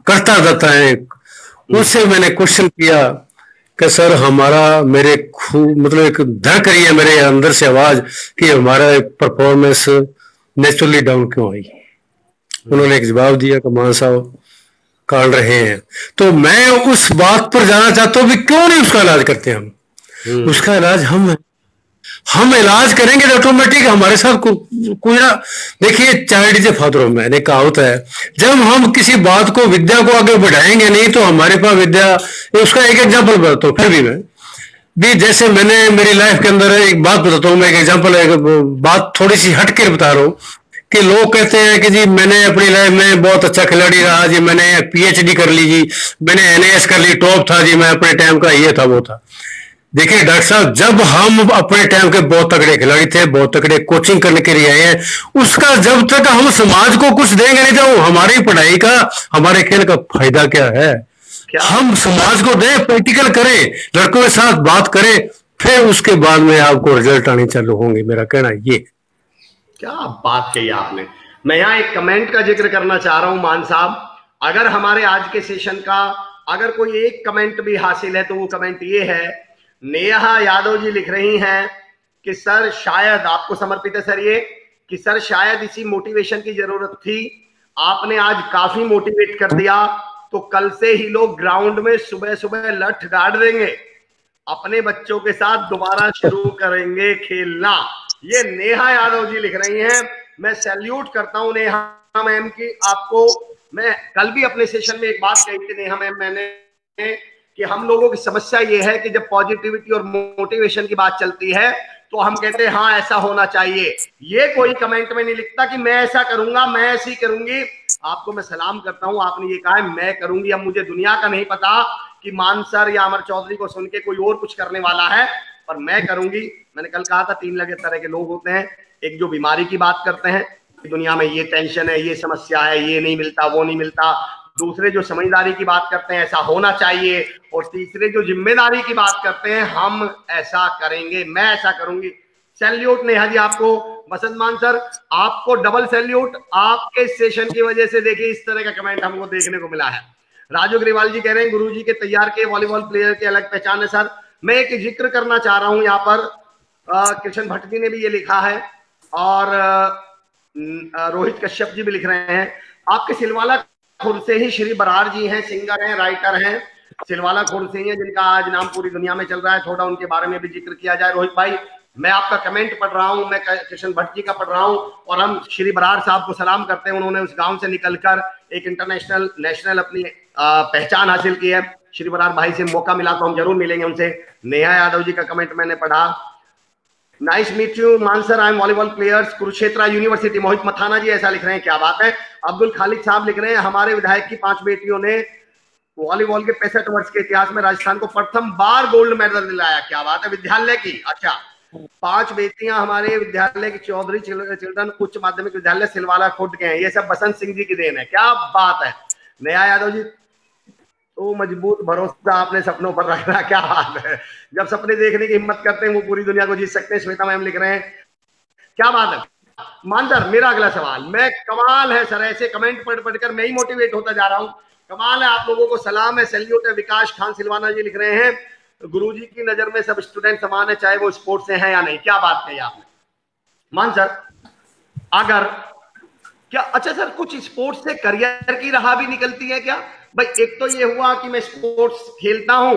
Speaker 2: करता रहता है, उससे मैंने क्वेश्चन किया कि सर हमारा, मेरे मतलब एक धड़क रही है मेरे अंदर से आवाज कि हमारा परफॉर्मेंस नेचुरली डाउन क्यों आई। उन्होंने एक जवाब दिया कि मान साहब काट रहे हैं। तो मैं उस बात पर जाना चाहता हूँ भी क्यों नहीं उसका इलाज करते हम। उसका इलाज हम इलाज करेंगे तो ऑटोमेटिक हमारे साथ कोई ना। देखिए, child is a father of man, एक कहावत है। जब हम किसी बात को, विद्या को आगे बढ़ाएंगे नहीं तो हमारे पास विद्या, उसका एक एग्जाम्पल बताता हूँ। फिर भी मैं भी जैसे मैंने मेरी लाइफ के अंदर एक बात बताता हूँ, मैं एक एग्जाम्पल, एक बात थोड़ी सी हटकर बता रहा हूँ कि लोग कहते हैं कि जी मैंने अपनी लाइफ में बहुत अच्छा खिलाड़ी रहा जी, मैंने PhD कर ली जी, मैंने NIS कर ली, टॉप था जी, मैं अपने टाइम का ये था वो था। देखिए डॉक्टर साहब, जब हम अपने टाइम के बहुत तगड़े खिलाड़ी थे, बहुत तगड़े कोचिंग करने के लिए आए हैं, उसका जब तक हम समाज को कुछ देंगे नहीं तो हमारी पढ़ाई का, हमारे खेल का फायदा क्या है? हम समाज को दें, प्रैक्टिकल करें, लड़कों के साथ बात करें, फिर उसके बाद में आपको रिजल्ट आने चालू होंगे। मेरा कहना ये।
Speaker 1: क्या बात कही आपने। मैं यहाँ एक कमेंट का जिक्र करना चाह रहा हूं मान साहब, अगर हमारे आज के सेशन का अगर कोई एक कमेंट भी हासिल है तो वो कमेंट ये है, नेहा यादव जी लिख रही हैं कि सर शायद, आपको समर्पित है सर ये, कि सर शायद इसी मोटिवेशन की जरूरत थी, आपने आज काफी मोटिवेट कर दिया, तो कल से ही लोग ग्राउंड में सुबह सुबह लठ गाड़ देंगे, अपने बच्चों के साथ दोबारा शुरू करेंगे खेलना। ये नेहा यादव जी लिख रही हैं। मैं सैल्यूट करता हूं नेहा मैम की, आपको। मैं कल भी अपने सेशन में एक बात कही थी नेहा मैम, मैंने कि हम लोगों की समस्या ये है कि जब पॉजिटिविटी और मोटिवेशन की बात चलती है तो हम कहते हैं हाँ ऐसा होना चाहिए। ये कोई कमेंट में नहीं लिखता कि मैं ऐसा करूंगा, मैं ऐसी करूंगी। आपको मैं सलाम करता हूं, आपने ये कहा है मैं करूंगी। अब मुझे दुनिया का नहीं पता कि मानसर या अमर चौधरी को सुन के कोई और कुछ करने वाला है, पर मैं करूंगी। मैंने कल कहा था 3 लगे तरह के लोग होते हैं, एक जो बीमारी की बात करते हैं कि दुनिया में ये टेंशन है, ये समस्या है, ये नहीं मिलता, वो नहीं मिलता। दूसरे जो समझदारी की बात करते हैं ऐसा होना चाहिए, और तीसरे जो जिम्मेदारी की बात करते हैं हम ऐसा करेंगे, मैं ऐसा करूंगी। सैल्यूट नेहा जी आपको, बसंत मान सर आपको डबल सैल्यूट, आपके सेशन की वजह से देखिए इस तरह का कमेंट हमको देखने को मिला है। राजू अग्रवाल जी कह रहे हैं गुरुजी के तैयार के वॉलीबॉल प्लेयर की अलग पहचान है सर। मैं एक जिक्र करना चाह रहा हूं यहाँ पर, कृष्ण भट्ट जी ने भी ये लिखा है और रोहित कश्यप जी भी लिख रहे हैं। आपके सिलवाला खुर्द से ही श्री बरार जी हैं, सिंगर हैं, राइटर हैं, सिलवाला खुर्द से ही हैं, जिनका आज नाम पूरी दुनिया में चल रहा है। थोड़ा उनके बारे में भी जिक्र किया जाए। रोहित भाई मैं आपका कमेंट पढ़ रहा हूं, मैं कृष्ण भट्ट जी का पढ़ रहा हूं, और हम श्री बरार साहब को सलाम करते हैं। उन्होंने उस गांव से निकलकर एक इंटरनेशनल नेशनल अपनी पहचान हासिल की है। श्री बरार भाई से मौका मिला तो हम जरूर मिलेंगे उनसे। नेहा यादव जी का कमेंट मैंने पढ़ा, nice meet you Mansar, I am volleyball players Kurukshetra university. Mohit Mathana ji ऐसा लिख रहे हैं, क्या बात है। अब्दुल खालिद साहब लिख रहे हैं हमारे विधायक की 5 बेटियों ने वॉलीबॉल के 65 वर्ष के इतिहास में राजस्थान को प्रथम बार गोल्ड मेडल दिलाया, क्या बात है। विद्यालय की, अच्छा 5 बेटियां हमारे विद्यालय की चौधरी चिल्ड्रन उच्च माध्यमिक विद्यालय सिलवाला खुर्द के हैं। ये सब बसंत सिंह जी की देन है, क्या बात है। नया यादव जी तो मजबूत भरोसा आपने सपनों पर रखना, क्या बात है। जब सपने देखने की हिम्मत करते हैं वो पूरी दुनिया को जीत सकते हैं। श्वेता मैम लिख रहे हैं, क्या बात है। मानसर मेरा अगला सवाल, मैं कमाल है सर, ऐसे कमेंट पढ़ पढ़कर मैं ही मोटिवेट होता जा रहा हूं। कमाल है, आप लोगों को सलाम है, सैल्यूट है। विकास खान सिलवाना जी लिख रहे हैं गुरुजी की नजर में सब स्टूडेंट समान है, चाहे वो स्पोर्ट्स से हैं या नहीं, क्या बात कही आपने। मानसर अगर क्या, अच्छा सर कुछ स्पोर्ट्स से करियर की राह भी निकलती है क्या भाई। एक तो ये हुआ कि मैं स्पोर्ट्स खेलता हूं,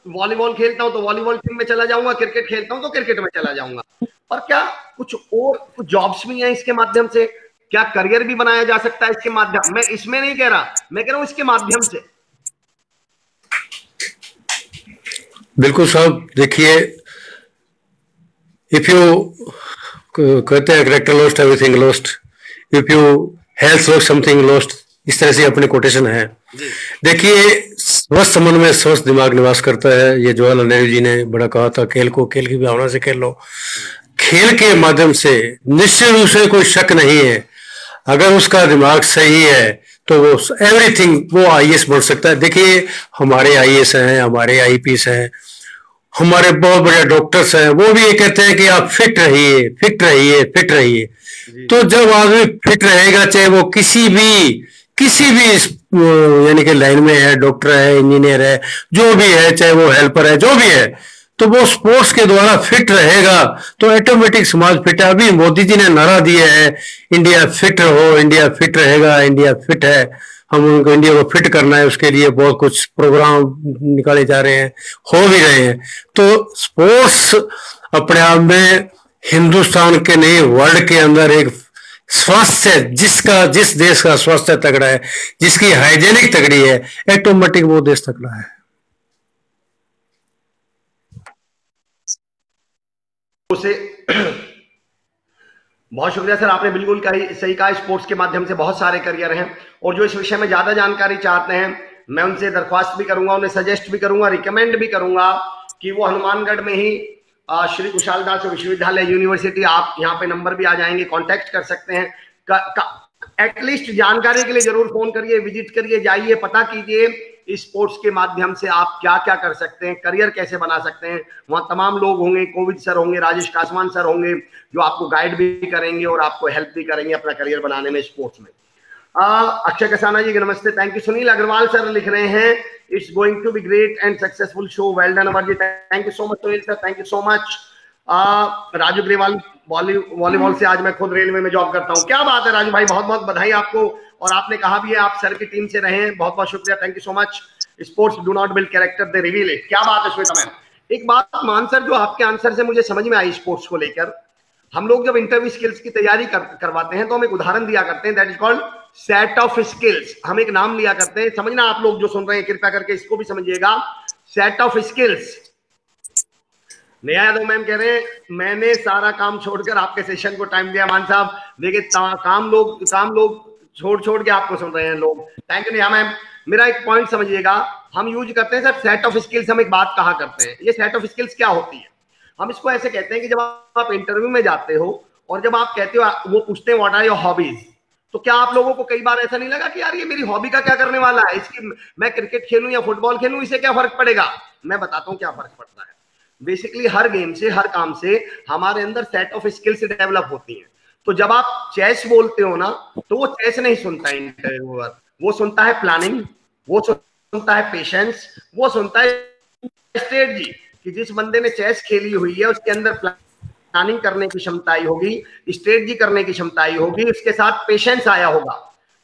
Speaker 1: वॉलीबॉल खेलता हूं तो वॉलीबॉल टीम में चला जाऊंगा, क्रिकेट खेलता हूं तो क्रिकेट में चला जाऊंगा, और क्या कुछ और कुछ जॉब्स भी हैं इसके माध्यम से, क्या करियर भी बनाया जा सकता है इसके माध्यम। मैं इसमें नहीं कह रहा, मैं कह रहा हूं इसके माध्यम से।
Speaker 2: बिल्कुल साहब, देखिए इफ यू कहते हैं character lost everything lost, if you health lost something lost, इस तरह से अपने कोटेशन है। देखिए स्वस्थ मन में स्वस्थ दिमाग निवास करता है, ये जवाहरलाल नेहरू जी ने बड़ा कहा था, खेल को खेल की भावना से खेल लो। खेल के माध्यम से निश्चित रूप से कोई शक नहीं है, अगर उसका दिमाग सही है तो वो एवरीथिंग, वो आईएएस बन सकता है। देखिए हमारे आईएएस हैं, हमारे आईपीएस हैं, हमारे बहुत बड़े डॉक्टर्स हैं, वो भी ये कहते हैं कि आप फिट रहिए, फिट रहिए, फिट रहिए। तो जब आदमी फिट रहेगा, चाहे वो किसी भी यानी कि लाइन में है, डॉक्टर है, इंजीनियर है, जो भी है, चाहे वो हेल्पर है, जो भी है, तो वो स्पोर्ट्स के द्वारा फिट रहेगा तो ऑटोमेटिक समाज फिट है। अभी मोदी जी ने नारा दिया है, इंडिया फिट रहो, इंडिया फिट रहेगा, इंडिया फिट है। हम उनको इंडिया को फिट करना है, उसके लिए बहुत कुछ प्रोग्राम निकाले जा रहे हैं, हो भी रहे हैं। तो स्पोर्ट्स अपने आप में हिंदुस्तान के नहीं, वर्ल्ड के अंदर एक स्वास्थ्य, जिस देश का स्वास्थ्य तगड़ा है, जिसकी हाइजेनिक तगड़ी है, ऑटोमेटिक वो देश तगड़ा है।
Speaker 1: उसे बहुत शुक्रिया सर, आपने बिल्कुल सही कहा। स्पोर्ट्स के माध्यम से बहुत सारे करियर हैं, और जो इस विषय में ज्यादा जानकारी चाहते हैं मैं उनसे दरख्वास्त भी करूंगा, उन्हें सजेस्ट भी करूंगा, रिकमेंड भी करूंगा कि वो हनुमानगढ़ में ही श्री कुशाल दास विश्वविद्यालय यूनिवर्सिटी, आप यहाँ पे नंबर भी आ जाएंगे, कांटेक्ट कर सकते हैं। एटलीस्ट जानकारी के लिए जरूर फोन करिए, विजिट करिए, जाइए, पता कीजिए स्पोर्ट्स के माध्यम से आप क्या क्या कर सकते हैं, करियर कैसे बना सकते हैं। वहाँ तमाम लोग होंगे, कोविद सर होंगे, राजेश कासवान सर होंगे, जो आपको गाइड भी करेंगे और आपको हेल्प भी करेंगे अपना करियर बनाने में स्पोर्ट्स में। अक्षय कसाना जी नमस्ते, thank you. Sunil Agarwal sir लिख रहे हैं, it's going to be great and successful show, well done Amar ji, thank you so much Sunil sir, thank you so much. Raju Agarwal, volleyball से आज मैं खुद रेलवे में जॉब करता हूँ, क्या बात है राजू भाई, बहुत बहुत बधाई आपको। और आपने कहा भी है आप सर की टीम से रहे हैं, बहुत बहुत शुक्रिया, thank you so much. Sports do not build character, they reveal it, क्या बात है श्वेता मैम। एक बात मान सर, जो आपके आंसर से मुझे समझ में आई स्पोर्ट्स को लेकर, हम लोग जब इंटरव्यू स्किल्स की तैयारी करवाते हैं तो हम एक उदाहरण दिया करते हैं, that is called set of skills. हम एक नाम लिया करते हैं, समझना आप लोग जो सुन रहे हैं कृपया करके इसको भी समझिएगा, set of skills. Neha Yadav ma'am कह रहे हैं मैंने सारा काम छोड़कर आपके सेशन को टाइम दिया। मान साहब देखिए काम लोग छोड़ छोड़ के आपको सुन रहे हैं लोग। Thank you Neha ma'am. मेरा एक पॉइंट समझिएगा, हम यूज करते हैं सर सेट ऑफ स्किल्स, हम एक बात कहा करते हैं, ये सेट ऑफ स्किल्स क्या होती है? हम इसको ऐसे कहते हैं कि जब आप इंटरव्यू में जाते हो और जब आप कहते हो, वो पूछते हैं व्हाट आर योर हॉबीज, तो क्या आप लोगों को कई बार ऐसा नहीं लगा कि यार ये मेरी हॉबी का क्या करने वाला है, इसकी मैं क्रिकेट खेलूं या फुटबॉल खेलूं, इससे क्या फर्क पड़ेगा? मैं बताता हूं क्या फर्क पड़ता है। बेसिकली हर गेम से, हर काम से हमारे अंदर सेट ऑफ स्किल्स डेवलप होती हैं। तो जब आप चेस बोलते हो ना, तो वो चेस नहीं सुनता है इंटरव्यूअर, वो सुनता है प्लानिंग, वो सुनता है पेशेंस, वो सुनता है स्ट्रेटजी, कि जिस बंदे ने चेस खेली हुई है उसके अंदर प्लानिंग करने की क्षमता आई होगी, स्ट्रेटजी करने की क्षमता आई होगी, उसके साथ पेशेंस आया होगा।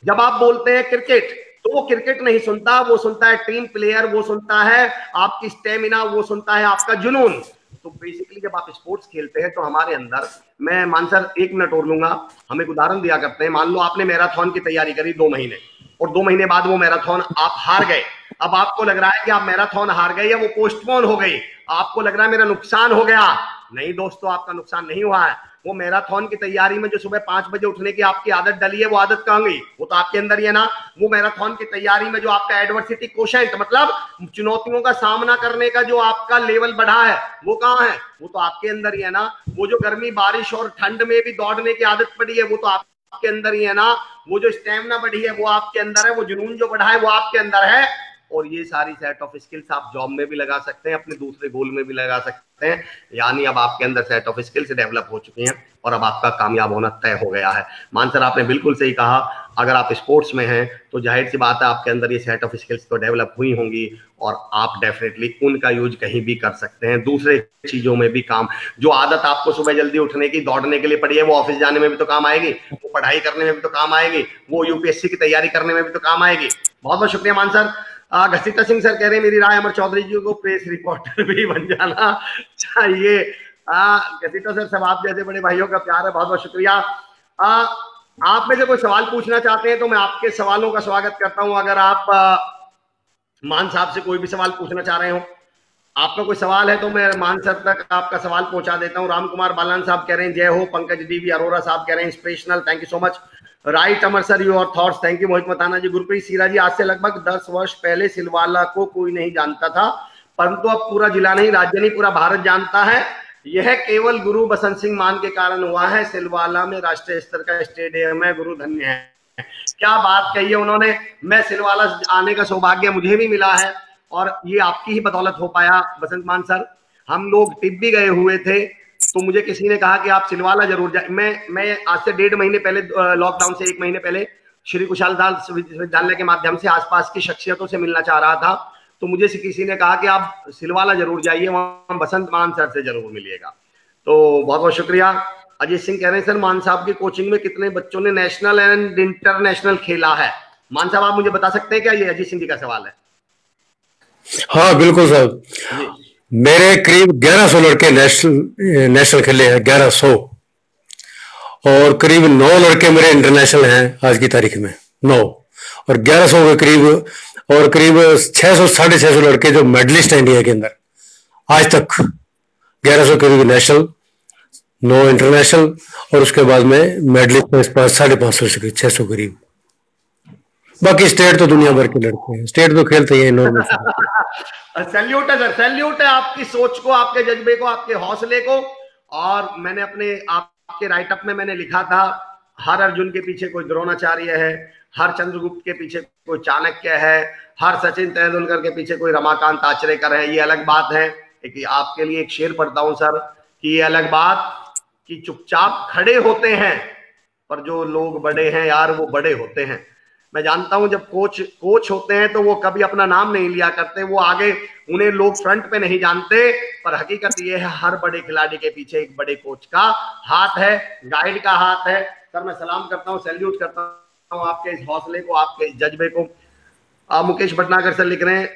Speaker 1: जब आप बोलते हैं क्रिकेट, तो वो क्रिकेट नहीं सुनता, वो सुनता है टीम प्लेयर, वो सुनता है आपकी स्टेमिना, वो सुनता है आपका जुनून। तो बेसिकली जब आप स्पोर्ट्स खेलते हैं तो हमारे अंदर, मैं मानसर 1 मिनट और लूंगा, हम एक उदाहरण दिया करते हैं। मान लो आपने मैराथन की तैयारी करी 2 महीने और 2 महीने बाद वो मैराथन आप हार गए। अब आपको लग रहा है कि आप मैराथन हार गए या वो पोस्टपोन हो गई, आपको लग रहा है मेरा नुकसान हो गया। नहीं दोस्तों, आपका नुकसान नहीं हुआ है। वो मैराथन की तैयारी में जो सुबह 5 बजे उठने की आपकी आदत डली है, वो आदत कहां गई? वो तो आपके अंदर ही है ना। वो मैराथन की तैयारी में जो आपका एडवर्सिटी कोशेंट, मतलब चुनौतियों का सामना करने का जो आपका लेवल बढ़ा है, वो कहां है? वो तो आपके अंदर ही है ना। वो जो गर्मी, बारिश और ठंड में भी दौड़ने की आदत पड़ी है, वो तो आपके अंदर ही है ना। वो जो स्टेमिना बढ़ी है वो आपके अंदर है, वो जुनून जो बढ़ा है वो आपके अंदर है। और ये सारी सेट ऑफ स्किल्स आप जॉब में भी लगा सकते हैं, अपने दूसरे गोल में भी लगा सकते हैं। यानी अब आपके अंदर सेट ऑफ स्किल्स डेवलप हो चुकी हैं और अब आपका कामयाब होना तय हो गया है। मान सर आपने बिल्कुल सही कहा, अगर आप स्पोर्ट्स में हैं तो जाहिर सी बात है आपके अंदर ये सेट ऑफ स्किल्स तो डेवलप हुई होंगी और आप डेफिनेटली उनका यूज कहीं भी कर सकते हैं। दूसरे चीजों में भी काम, जो आदत आपको सुबह जल्दी उठने की, दौड़ने के लिए पड़ी है, वो ऑफिस जाने में भी तो काम आएगी, वो पढ़ाई करने में भी तो काम आएगी, वो यूपीएससी की तैयारी करने में भी तो काम आएगी। बहुत बहुत शुक्रिया मान सर। घसीटा सिंह सर कह रहे हैं मेरी राय अमर चौधरी जी को प्रेस रिपोर्टर भी बन जाना चाहिए। घसीटा सर, सब आप जैसे बड़े भाइयों का प्यार है, बहुत बहुत शुक्रिया। आप में से कोई सवाल पूछना चाहते हैं तो मैं आपके सवालों का स्वागत करता हूं। अगर आप मान साहब से कोई भी सवाल पूछना चाह रहे हो, आपका कोई सवाल है तो मैं मान सर तक आपका सवाल पहुंचा देता हूं। राम कुमार बालान साहब कह रहे हैं जय हो। पंकज डीवी अरोरा साहब कह रहे हैं inspirational, thank you so much. Right Amar sir, your thoughts, thank you. Mohit Matana ji. Gurpreet Seera ji, आज से लगभग 10 वर्ष पहले सिलवाला को कोई नहीं जानता था, परंतु अब पूरा जिला नहीं, राज्य नहीं, पूरा भारत जानता है। यह केवल गुरु बसंत सिंह मान के कारण हुआ है। सिलवाला में राष्ट्रीय स्तर का स्टेडियम है, गुरु धन्य है। क्या बात कही है उन्होंने। मैं सिलवाला आने का सौभाग्य मुझे भी मिला है और ये आपकी ही बदौलत हो पाया बसंत मान सर। हम लोग टिप भी गए हुए थे तो मुझे किसी ने कहा कि आप सिलवाला जरूर जाए। मैं आज से 1.5 महीने पहले, लॉकडाउन से 1 महीने पहले, श्री कुशाल दास विश्वविद्यालय के माध्यम से आसपास की शख्सियतों से मिलना चाह रहा था, तो मुझे किसी ने कहा कि आप सिलवाला जरूर जाइए, वहां बसंत मान सर से जरूर मिलिएगा। तो बहुत बहुत शुक्रिया। अजीत सिंह कह रहे हैं सर मान साहब की कोचिंग में कितने बच्चों ने नेशनल एंड इंटरनेशनल खेला है? मान साहब आप मुझे बता सकते हैं क्या? ये अजीत सिंह जी का सवाल है।
Speaker 2: हाँ बिल्कुल साहब, मेरे करीब 1100 लड़के नेशनल खेले हैं, 1100, और करीब 9 लड़के मेरे इंटरनेशनल हैं आज की तारीख में, 9, और 1100 के करीब, और करीब 600 650 लड़के जो मेडलिस्ट हैं इंडिया के अंदर आज तक। 1100 करीब नेशनल, 9 इंटरनेशनल, और उसके बाद में मेडलिस्ट 550 से 600 करीब। बाकी स्टेट तो दुनिया भर के लड़के हैं, स्टेट तो खेलते ही नॉर्मल।
Speaker 1: सैल्यूट है सर, सैल्यूट है आपकी सोच को, आपके जज्बे को, आपके हौसले को। और मैंने अपने आपके राइटअप में मैंने लिखा था, हर अर्जुन के पीछे कोई द्रोणाचार्य है, हर चंद्रगुप्त के पीछे कोई चाणक्य है, हर सचिन तेंदुलकर के पीछे कोई रमाकांत आचरेकर है। ये अलग बात है कि आपके लिए एक शेर पढ़ता हूं सर, कि ये अलग बात कि चुपचाप खड़े होते हैं, पर जो लोग बड़े हैं यार वो बड़े होते हैं। मैं जानता हूं जब कोच होते हैं तो वो कभी अपना नाम नहीं लिया करते, वो आगे, उन्हें लोग फ्रंट पे नहीं जानते, पर हकीकत ये है हर बड़े खिलाड़ी के पीछे एक बड़े कोच का हाथ है, गाइड का हाथ है। सर मैं सलाम करता हूं, सैल्यूट करता हूं आपके इस हौसले को, आपके इस जज्बे को। मुकेश भटनागर सर लिख रहे हैं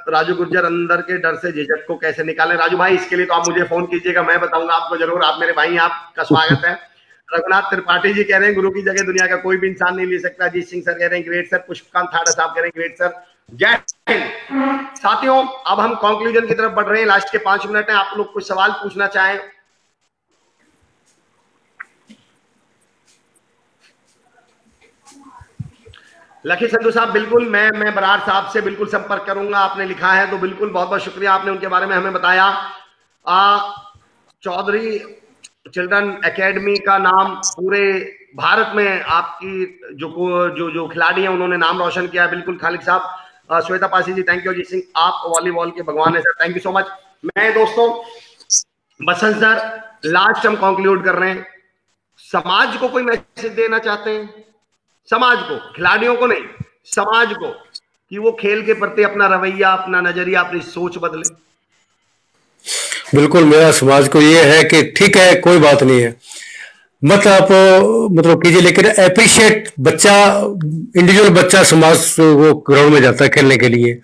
Speaker 1: राजू गुर्जर, अंदर के डर से झिझक को कैसे निकालें? राजू भाई इसके लिए तो आप मुझे फोन कीजिएगा, मैं बताऊंगा आपको जरूर, आप मेरे भाई, आपका स्वागत है। रघुनाथ त्रिपाठी जी कह रहे हैं गुरु की जगह दुनिया का कोई भी इंसान नहीं ले सकता। अजीत सिंह सर कह रहे हैं ग्रेट सर। पुष्पकांत थाड़ा साहब कह रहे हैं ग्रेट सर। जय हिंद। साथियों, अब हम कंक्लूजन की तरफ बढ़ रहे हैं। लास्ट के 5 मिनट हैं। आप लोग कुछ सवाल पूछना चाहें? लकी संधू साहब, बिल्कुल मैं बरार साहब से बिल्कुल संपर्क करूंगा। आपने लिखा है तो बिल्कुल, बहुत बहुत शुक्रिया, आपने उनके बारे में हमें बताया। चौधरी चिल्ड्रन एकेडमी का नाम पूरे भारत में आपकी जो खिलाड़ी हैं उन्होंने नाम रोशन किया है। बिल्कुल खालिद साहब, श्वेता पासी जी, थैंक यू। अजीत सिंह, आप वॉलीबॉल के भगवान है sir, thank you so much. मैं दोस्तों, बसंत सर, लास्ट हम कंक्लूड कर रहे हैं। समाज को कोई मैसेज देना चाहते हैं? समाज को, खिलाड़ियों को नहीं, समाज को, कि वो खेल के प्रति अपना रवैया, अपना नजरिया, अपनी सोच बदले।
Speaker 2: बिल्कुल, मेरा समाज को ये है कि ठीक है, कोई बात नहीं है, मत आप मतलब कीजिए, लेकिन अप्रिशिएट बच्चा, इंडिविजुअल बच्चा समाज वो ग्राउंड में जाता है खेलने के लिए।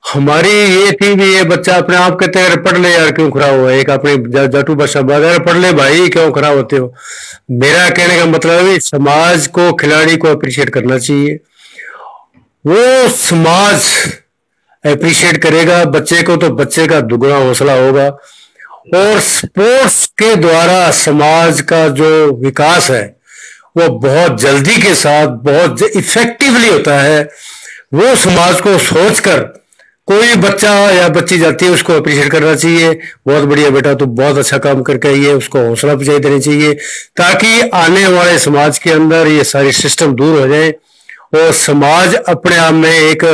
Speaker 2: हमारी ये थी भी, ये बच्चा अपने आप कहते हैं पढ़ ले यार, क्यों खराब हुआ, एक अपनी जाटू भाषा बाजार, पढ़ ले भाई, क्यों खराब होते हो। मेरा कहने का मतलब है समाज को, खिलाड़ी को अप्रिशिएट करना चाहिए। वो समाज अप्रिशिएट करेगा बच्चे को तो बच्चे का दुगना हौसला होगा। और स्पोर्ट्स के द्वारा समाज का जो विकास है वो बहुत जल्दी के साथ, बहुत इफेक्टिवली होता है। वो समाज को सोचकर कोई बच्चा या बच्ची जाती है, उसको अप्रिशिएट करना चाहिए। बहुत बढ़िया बेटा, तो बहुत अच्छा काम करके आई है, उसको हौसला अफजाई देनी चाहिए, ताकि आने वाले समाज के अंदर ये सारी सिस्टम दूर हो जाए और समाज अपने आप में एक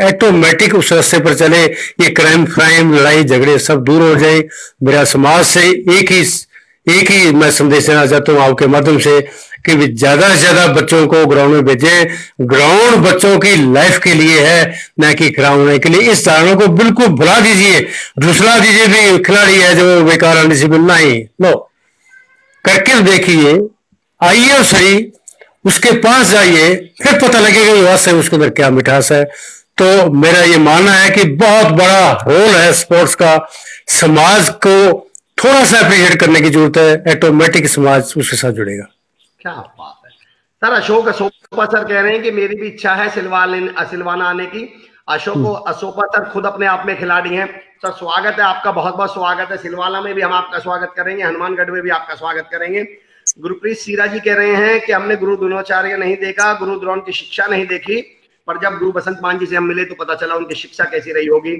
Speaker 2: ऑटोमेटिक उस रास्ते पर चले। ये क्राइम, लड़ाई झगड़े सब दूर हो जाए। मेरा समाज से एक ही मैं संदेश देना चाहता हूँ आपके माध्यम से, कि ज्यादा से ज्यादा बच्चों को ग्राउंड में भेजें। ग्राउंड बच्चों की लाइफ के लिए है, न कि खराब होने के लिए। इस धारणा को बिल्कुल भुला दीजिए, झुसला दीजिए भी खिलाड़ी है जो बेकार अनडिसिप्लिन, नहीं, नो, करके देखिए, आइए और सही, उसके पास जाइए, फिर पता लगेगा वास्तव उसके अंदर क्या मिठास है। तो मेरा ये मानना है कि बहुत बड़ा रोल है स्पोर्ट्स का। समाज को थोड़ा सा अप्रिशिएट करने की जरूरत है, ऑटोमेटिक समाज उसके साथ जुड़ेगा।
Speaker 1: क्या बात है सर। अशोक असोपा सर कह रहे हैं कि मेरी भी इच्छा है सिलवाना आने की। अशोक असोपा सर खुद अपने आप में खिलाड़ी हैं। सर स्वागत है आपका, बहुत बहुत स्वागत है। सिलवाला में भी हम आपका स्वागत करेंगे, हनुमानगढ़ में भी आपका स्वागत करेंगे। गुरुप्रीत सीरा जी कह रहे हैं कि हमने गुरु द्रोणाचार्य नहीं देखा, गुरु द्रोण की शिक्षा नहीं देखी, पर जब गुरु बसंत मान जी से हम मिले तो पता चला उनकी शिक्षा कैसी रही होगी।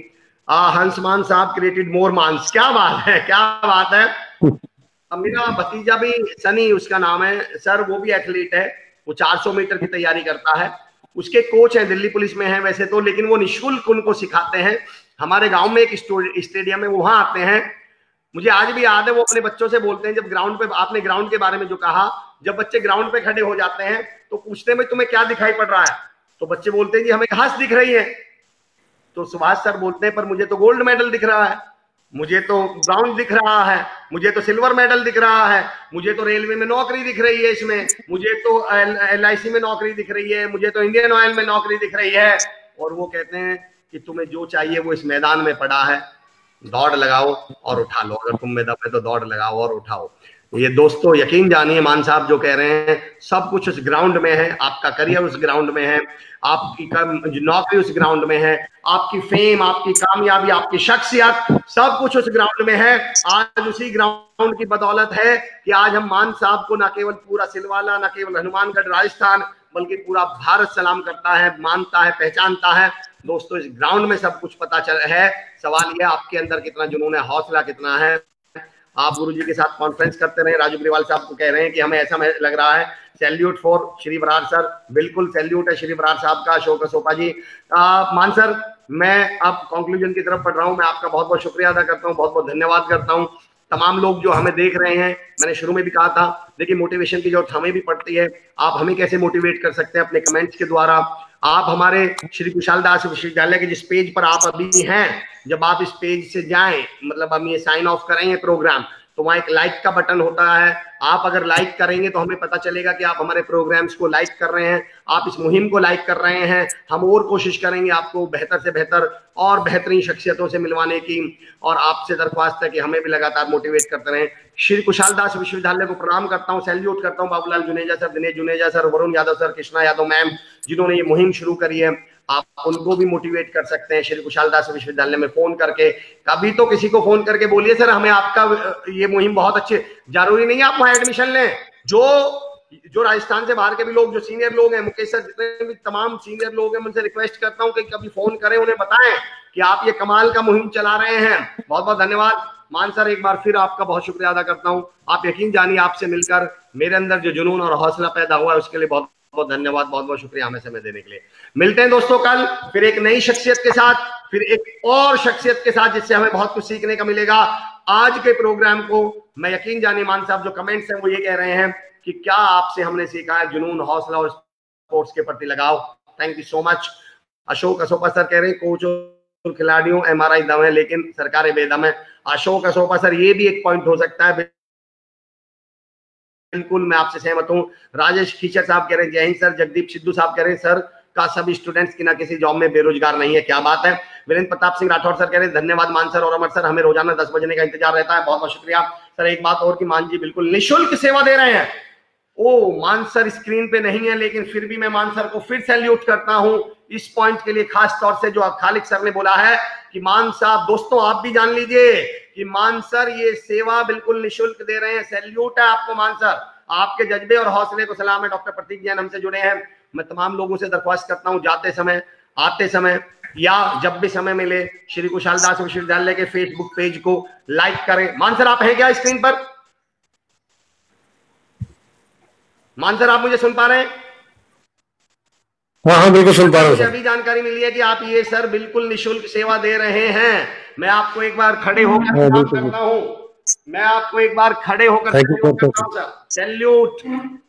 Speaker 1: हंसमान साहब क्रिएटेड मोर मांस, क्या बात है, क्या बात है। अब मेरा भतीजा भी सनी उसका नाम है सर, वो भी एथलीट है, वो 400 मीटर की तैयारी करता है। उसके कोच हैं, दिल्ली पुलिस में है वैसे तो, लेकिन वो निःशुल्क उनको सिखाते हैं। हमारे गांव में एक स्टेडियम है, वहां आते हैं। मुझे आज भी याद है, वो अपने बच्चों से बोलते हैं, जब ग्राउंड पे, आपने ग्राउंड के बारे में जो कहा, जब बच्चे ग्राउंड पे खड़े हो जाते हैं तो पूछते हैं भाई तुम्हें क्या दिखाई पड़ रहा है, तो बच्चे बोलते हैं जी हमें घास दिख रही है। तो सुभाष सर बोलते हैं पर मुझे तो गोल्ड मेडल दिख रहा है, मुझे तो ब्राउन दिख रहा है, मुझे तो सिल्वर मेडल दिख रहा है, मुझे तो रेलवे में नौकरी दिख रही है, इसमें मुझे तो LIC में नौकरी दिख रही है, मुझे तो इंडियन ऑयल में नौकरी दिख रही है। और वो कहते हैं कि तुम्हें जो चाहिए वो इस मैदान में पड़ा है, दौड़ लगाओ और उठा लो, अगर तुम में दम है तो दौड़ लगाओ और उठाओ। ये दोस्तों यकीन जानिए, मान साहब जो कह रहे हैं, सब कुछ उस ग्राउंड में है। आपका करियर उस ग्राउंड में है, आपकी नौकरी उस ग्राउंड में है, आपकी फेम, आपकी कामयाबी, आपकी शख्सियत, सब कुछ उस ग्राउंड में है। आज उसी ग्राउंड की बदौलत है कि आज हम मान साहब को न केवल पूरा सिलवाला, न केवल हनुमानगढ़ राजस्थान, बल्कि पूरा भारत सलाम करता है, मानता है, पहचानता है। दोस्तों इस ग्राउंड में सब कुछ पता चल है। सवाल यह आपके अंदर कितना जुनून है, हौसला कितना है। आप गुरुजी के साथ कॉन्फ्रेंस करते रहे। राजू ग्रेवाल साहब को कह रहे हैं कि हमें ऐसा लग रहा है, salute for Shri Brar sir, बिल्कुल सैल्यूट है श्री बरार साहब का। अशोक असोपा जी, मान सर, मैं अब कंक्लूजन की तरफ बढ़ रहा हूं। मैं आपका बहुत बहुत शुक्रिया अदा करता हूं, बहुत बहुत धन्यवाद करता हूं। तमाम लोग जो हमें देख रहे हैं, मैंने शुरू में भी कहा था, देखिए मोटिवेशन की जरूरत हमें भी पड़ती है। आप हमें कैसे मोटिवेट कर सकते हैं? अपने कमेंट्स के द्वारा। आप हमारे श्री कुशाल दास विश्वविद्यालय के जिस पेज पर आप अभी हैं, जब आप इस पेज से जाएं, मतलब हम ये साइन ऑफ करेंगे प्रोग्राम, तो वहां एक लाइक का बटन होता है। आप अगर लाइक करेंगे तो हमें पता चलेगा कि आप हमारे प्रोग्राम्स को लाइक कर रहे हैं, आप इस मुहिम को लाइक कर रहे हैं। हम और कोशिश करेंगे आपको बेहतर से बेहतर और बेहतरीन शख्सियतों से मिलवाने की, और आपसे दरख्वास्त है कि हमें भी लगातार मोटिवेट करते रहें। श्री कुशाल दास विश्वविद्यालय को प्रणाम करता हूं, सैल्यूट करता हूं। Babulal Juneja sir, Dinesh Juneja sir, Varun Yadav sir, Krishna Yadav ma'am, जिन्होंने ये मुहिम शुरू करी है, आप उनको भी मोटिवेट कर सकते हैं श्री कुशाल दास विश्वविद्यालय में फोन करके। कभी तो किसी को फोन करके बोलिए सर हमें आपका ये मुहिम बहुत अच्छी, जरूरी नहीं है आप वहां एडमिशन लें। जो राजस्थान से बाहर के भी लोग, जो सीनियर लोग हैं, मुकेश सर, जितने भी तमाम सीनियर लोग हैं, उनसे रिक्वेस्ट करता हूं कि कभी फोन करें, उन्हें बताएं कि आप ये कमाल का मुहिम चला रहे हैं। बहुत बहुत धन्यवाद मान सर, एक बार फिर आपका बहुत शुक्रिया अदा करता हूं। आप यकीन जानिए आपसे मिलकर मेरे अंदर जो जुनून और हौसला पैदा हुआ है उसके लिए बहुत बहुत धन्यवाद, बहुत बहुत शुक्रिया हमें समय देने के लिए। मिलते हैं दोस्तों कल फिर एक नई शख्सियत के साथ, फिर एक और शख्सियत के साथ जिससे हमें बहुत कुछ सीखने का मिलेगा। आज के प्रोग्राम को मैं यकीन जानिए मान साहब, जो कमेंट्स हैं वो ये कह रहे हैं कि क्या आपसे हमने सीखा है जुनून, हौसला और स्पोर्ट्स के प्रति लगाव। Thank you so much. Ashok Asopa sir कह रहे हैं कोच और खिलाड़ियों एमआरआई दम है लेकिन सरकारें बेदम है। अशोक असोपा सर ये भी एक पॉइंट हो सकता है, बिल्कुल मैं आपसे सहमत हूं। राजेश खीचर साहब कह रहे हैं जय हिंद सर। जगदीप सिद्धू साहब कह रहे हैं सर का सभी स्टूडेंट्स की ना किसी जॉब में बेरोजगार नहीं है, क्या बात है। वीरेंद्र प्रताप सिंह राठौर सर कह रहे हैं धन्यवाद मान सर और अमर सर, हमें रोजाना 10 बजने का इंतजार रहता है। बहुत बहुत शुक्रिया सर। एक बात और कि मान जी बिल्कुल निःशुल्क सेवा दे रहे हैं। ओ मान सर स्क्रीन पे नहीं है लेकिन फिर भी मैं मान सर को फिर सैल्यूट करता हूं इस पॉइंट के लिए, खास तौर से जो खालिद सर ने बोला है कि मान साहब, दोस्तों आप भी जान लीजिए कि मान सर ये सेवा बिल्कुल निःशुल्क दे रहे हैं। सैल्यूट है आपको मान सर, आपके जज्बे और हौसले को सलाम है। डॉक्टर प्रतीक जैन हमसे जुड़े हैं। मैं तमाम लोगों से दरख्वास्त करता हूं जाते समय, आते समय या जब भी समय मिले, श्री कुशाल दास विश्वविद्यालय के फेसबुक पेज को लाइक करें। मान सर आप हैं क्या स्क्रीन पर? मान सर आप मुझे सुन पा रहे हैं?
Speaker 2: हाँ हाँ बिल्कुल सुन पा रहा हूँ सर।
Speaker 1: अभी जानकारी मिली है कि आप ये सर बिल्कुल निःशुल्क सेवा दे रहे हैं। मैं आपको एक बार खड़े होकर करता हूं, मैं आपको एक बार खड़े होकर सैल्यूट।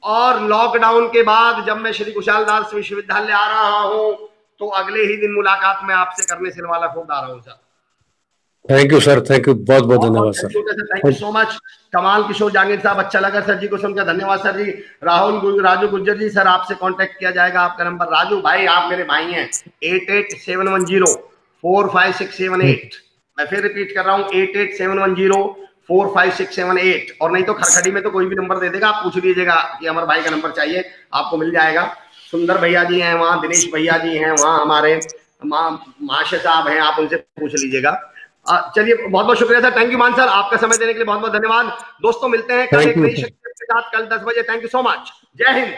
Speaker 1: और लॉकडाउन के बाद जब मैं श्री कुशाल दास विश्वविद्यालय आ रहा हूं तो अगले ही दिन मुलाकात मैं आपसे करने से वाला खुद आ रहा हूं sir.
Speaker 2: Thank you sir, thank you, बहुत बहुत धन्यवाद sir.
Speaker 1: Thank you so much. कमाल किशोर जहांगीर साहब, अच्छा लगा सर जी को सुनकर, धन्यवाद सर जी। राजू गुज्जर जी, सर आपसे कांटेक्ट किया जाएगा, आपका नंबर। राजू भाई आप मेरे भाई हैं। 8871045678। मैं फिर रिपीट कर रहा हूँ 8871045678। और नहीं तो खरखड़ी में तो कोई भी नंबर दे देगा, आप पूछ लीजिएगा कि अमर भाई का नंबर चाहिए, आपको मिल जाएगा। सुंदर भैया जी हैं वहाँ, दिनेश भैया जी हैं वहाँ, हमारे महाशय साहब हैं, आप उनसे पूछ लीजिएगा। चलिए बहुत बहुत शुक्रिया सर। थैंक यू मान सर, आपका समय देने के लिए बहुत बहुत धन्यवाद। दोस्तों मिलते हैं कल एक नई शख्सियत के साथ, कल 10 बजे। Thank you so much. जय हिंद।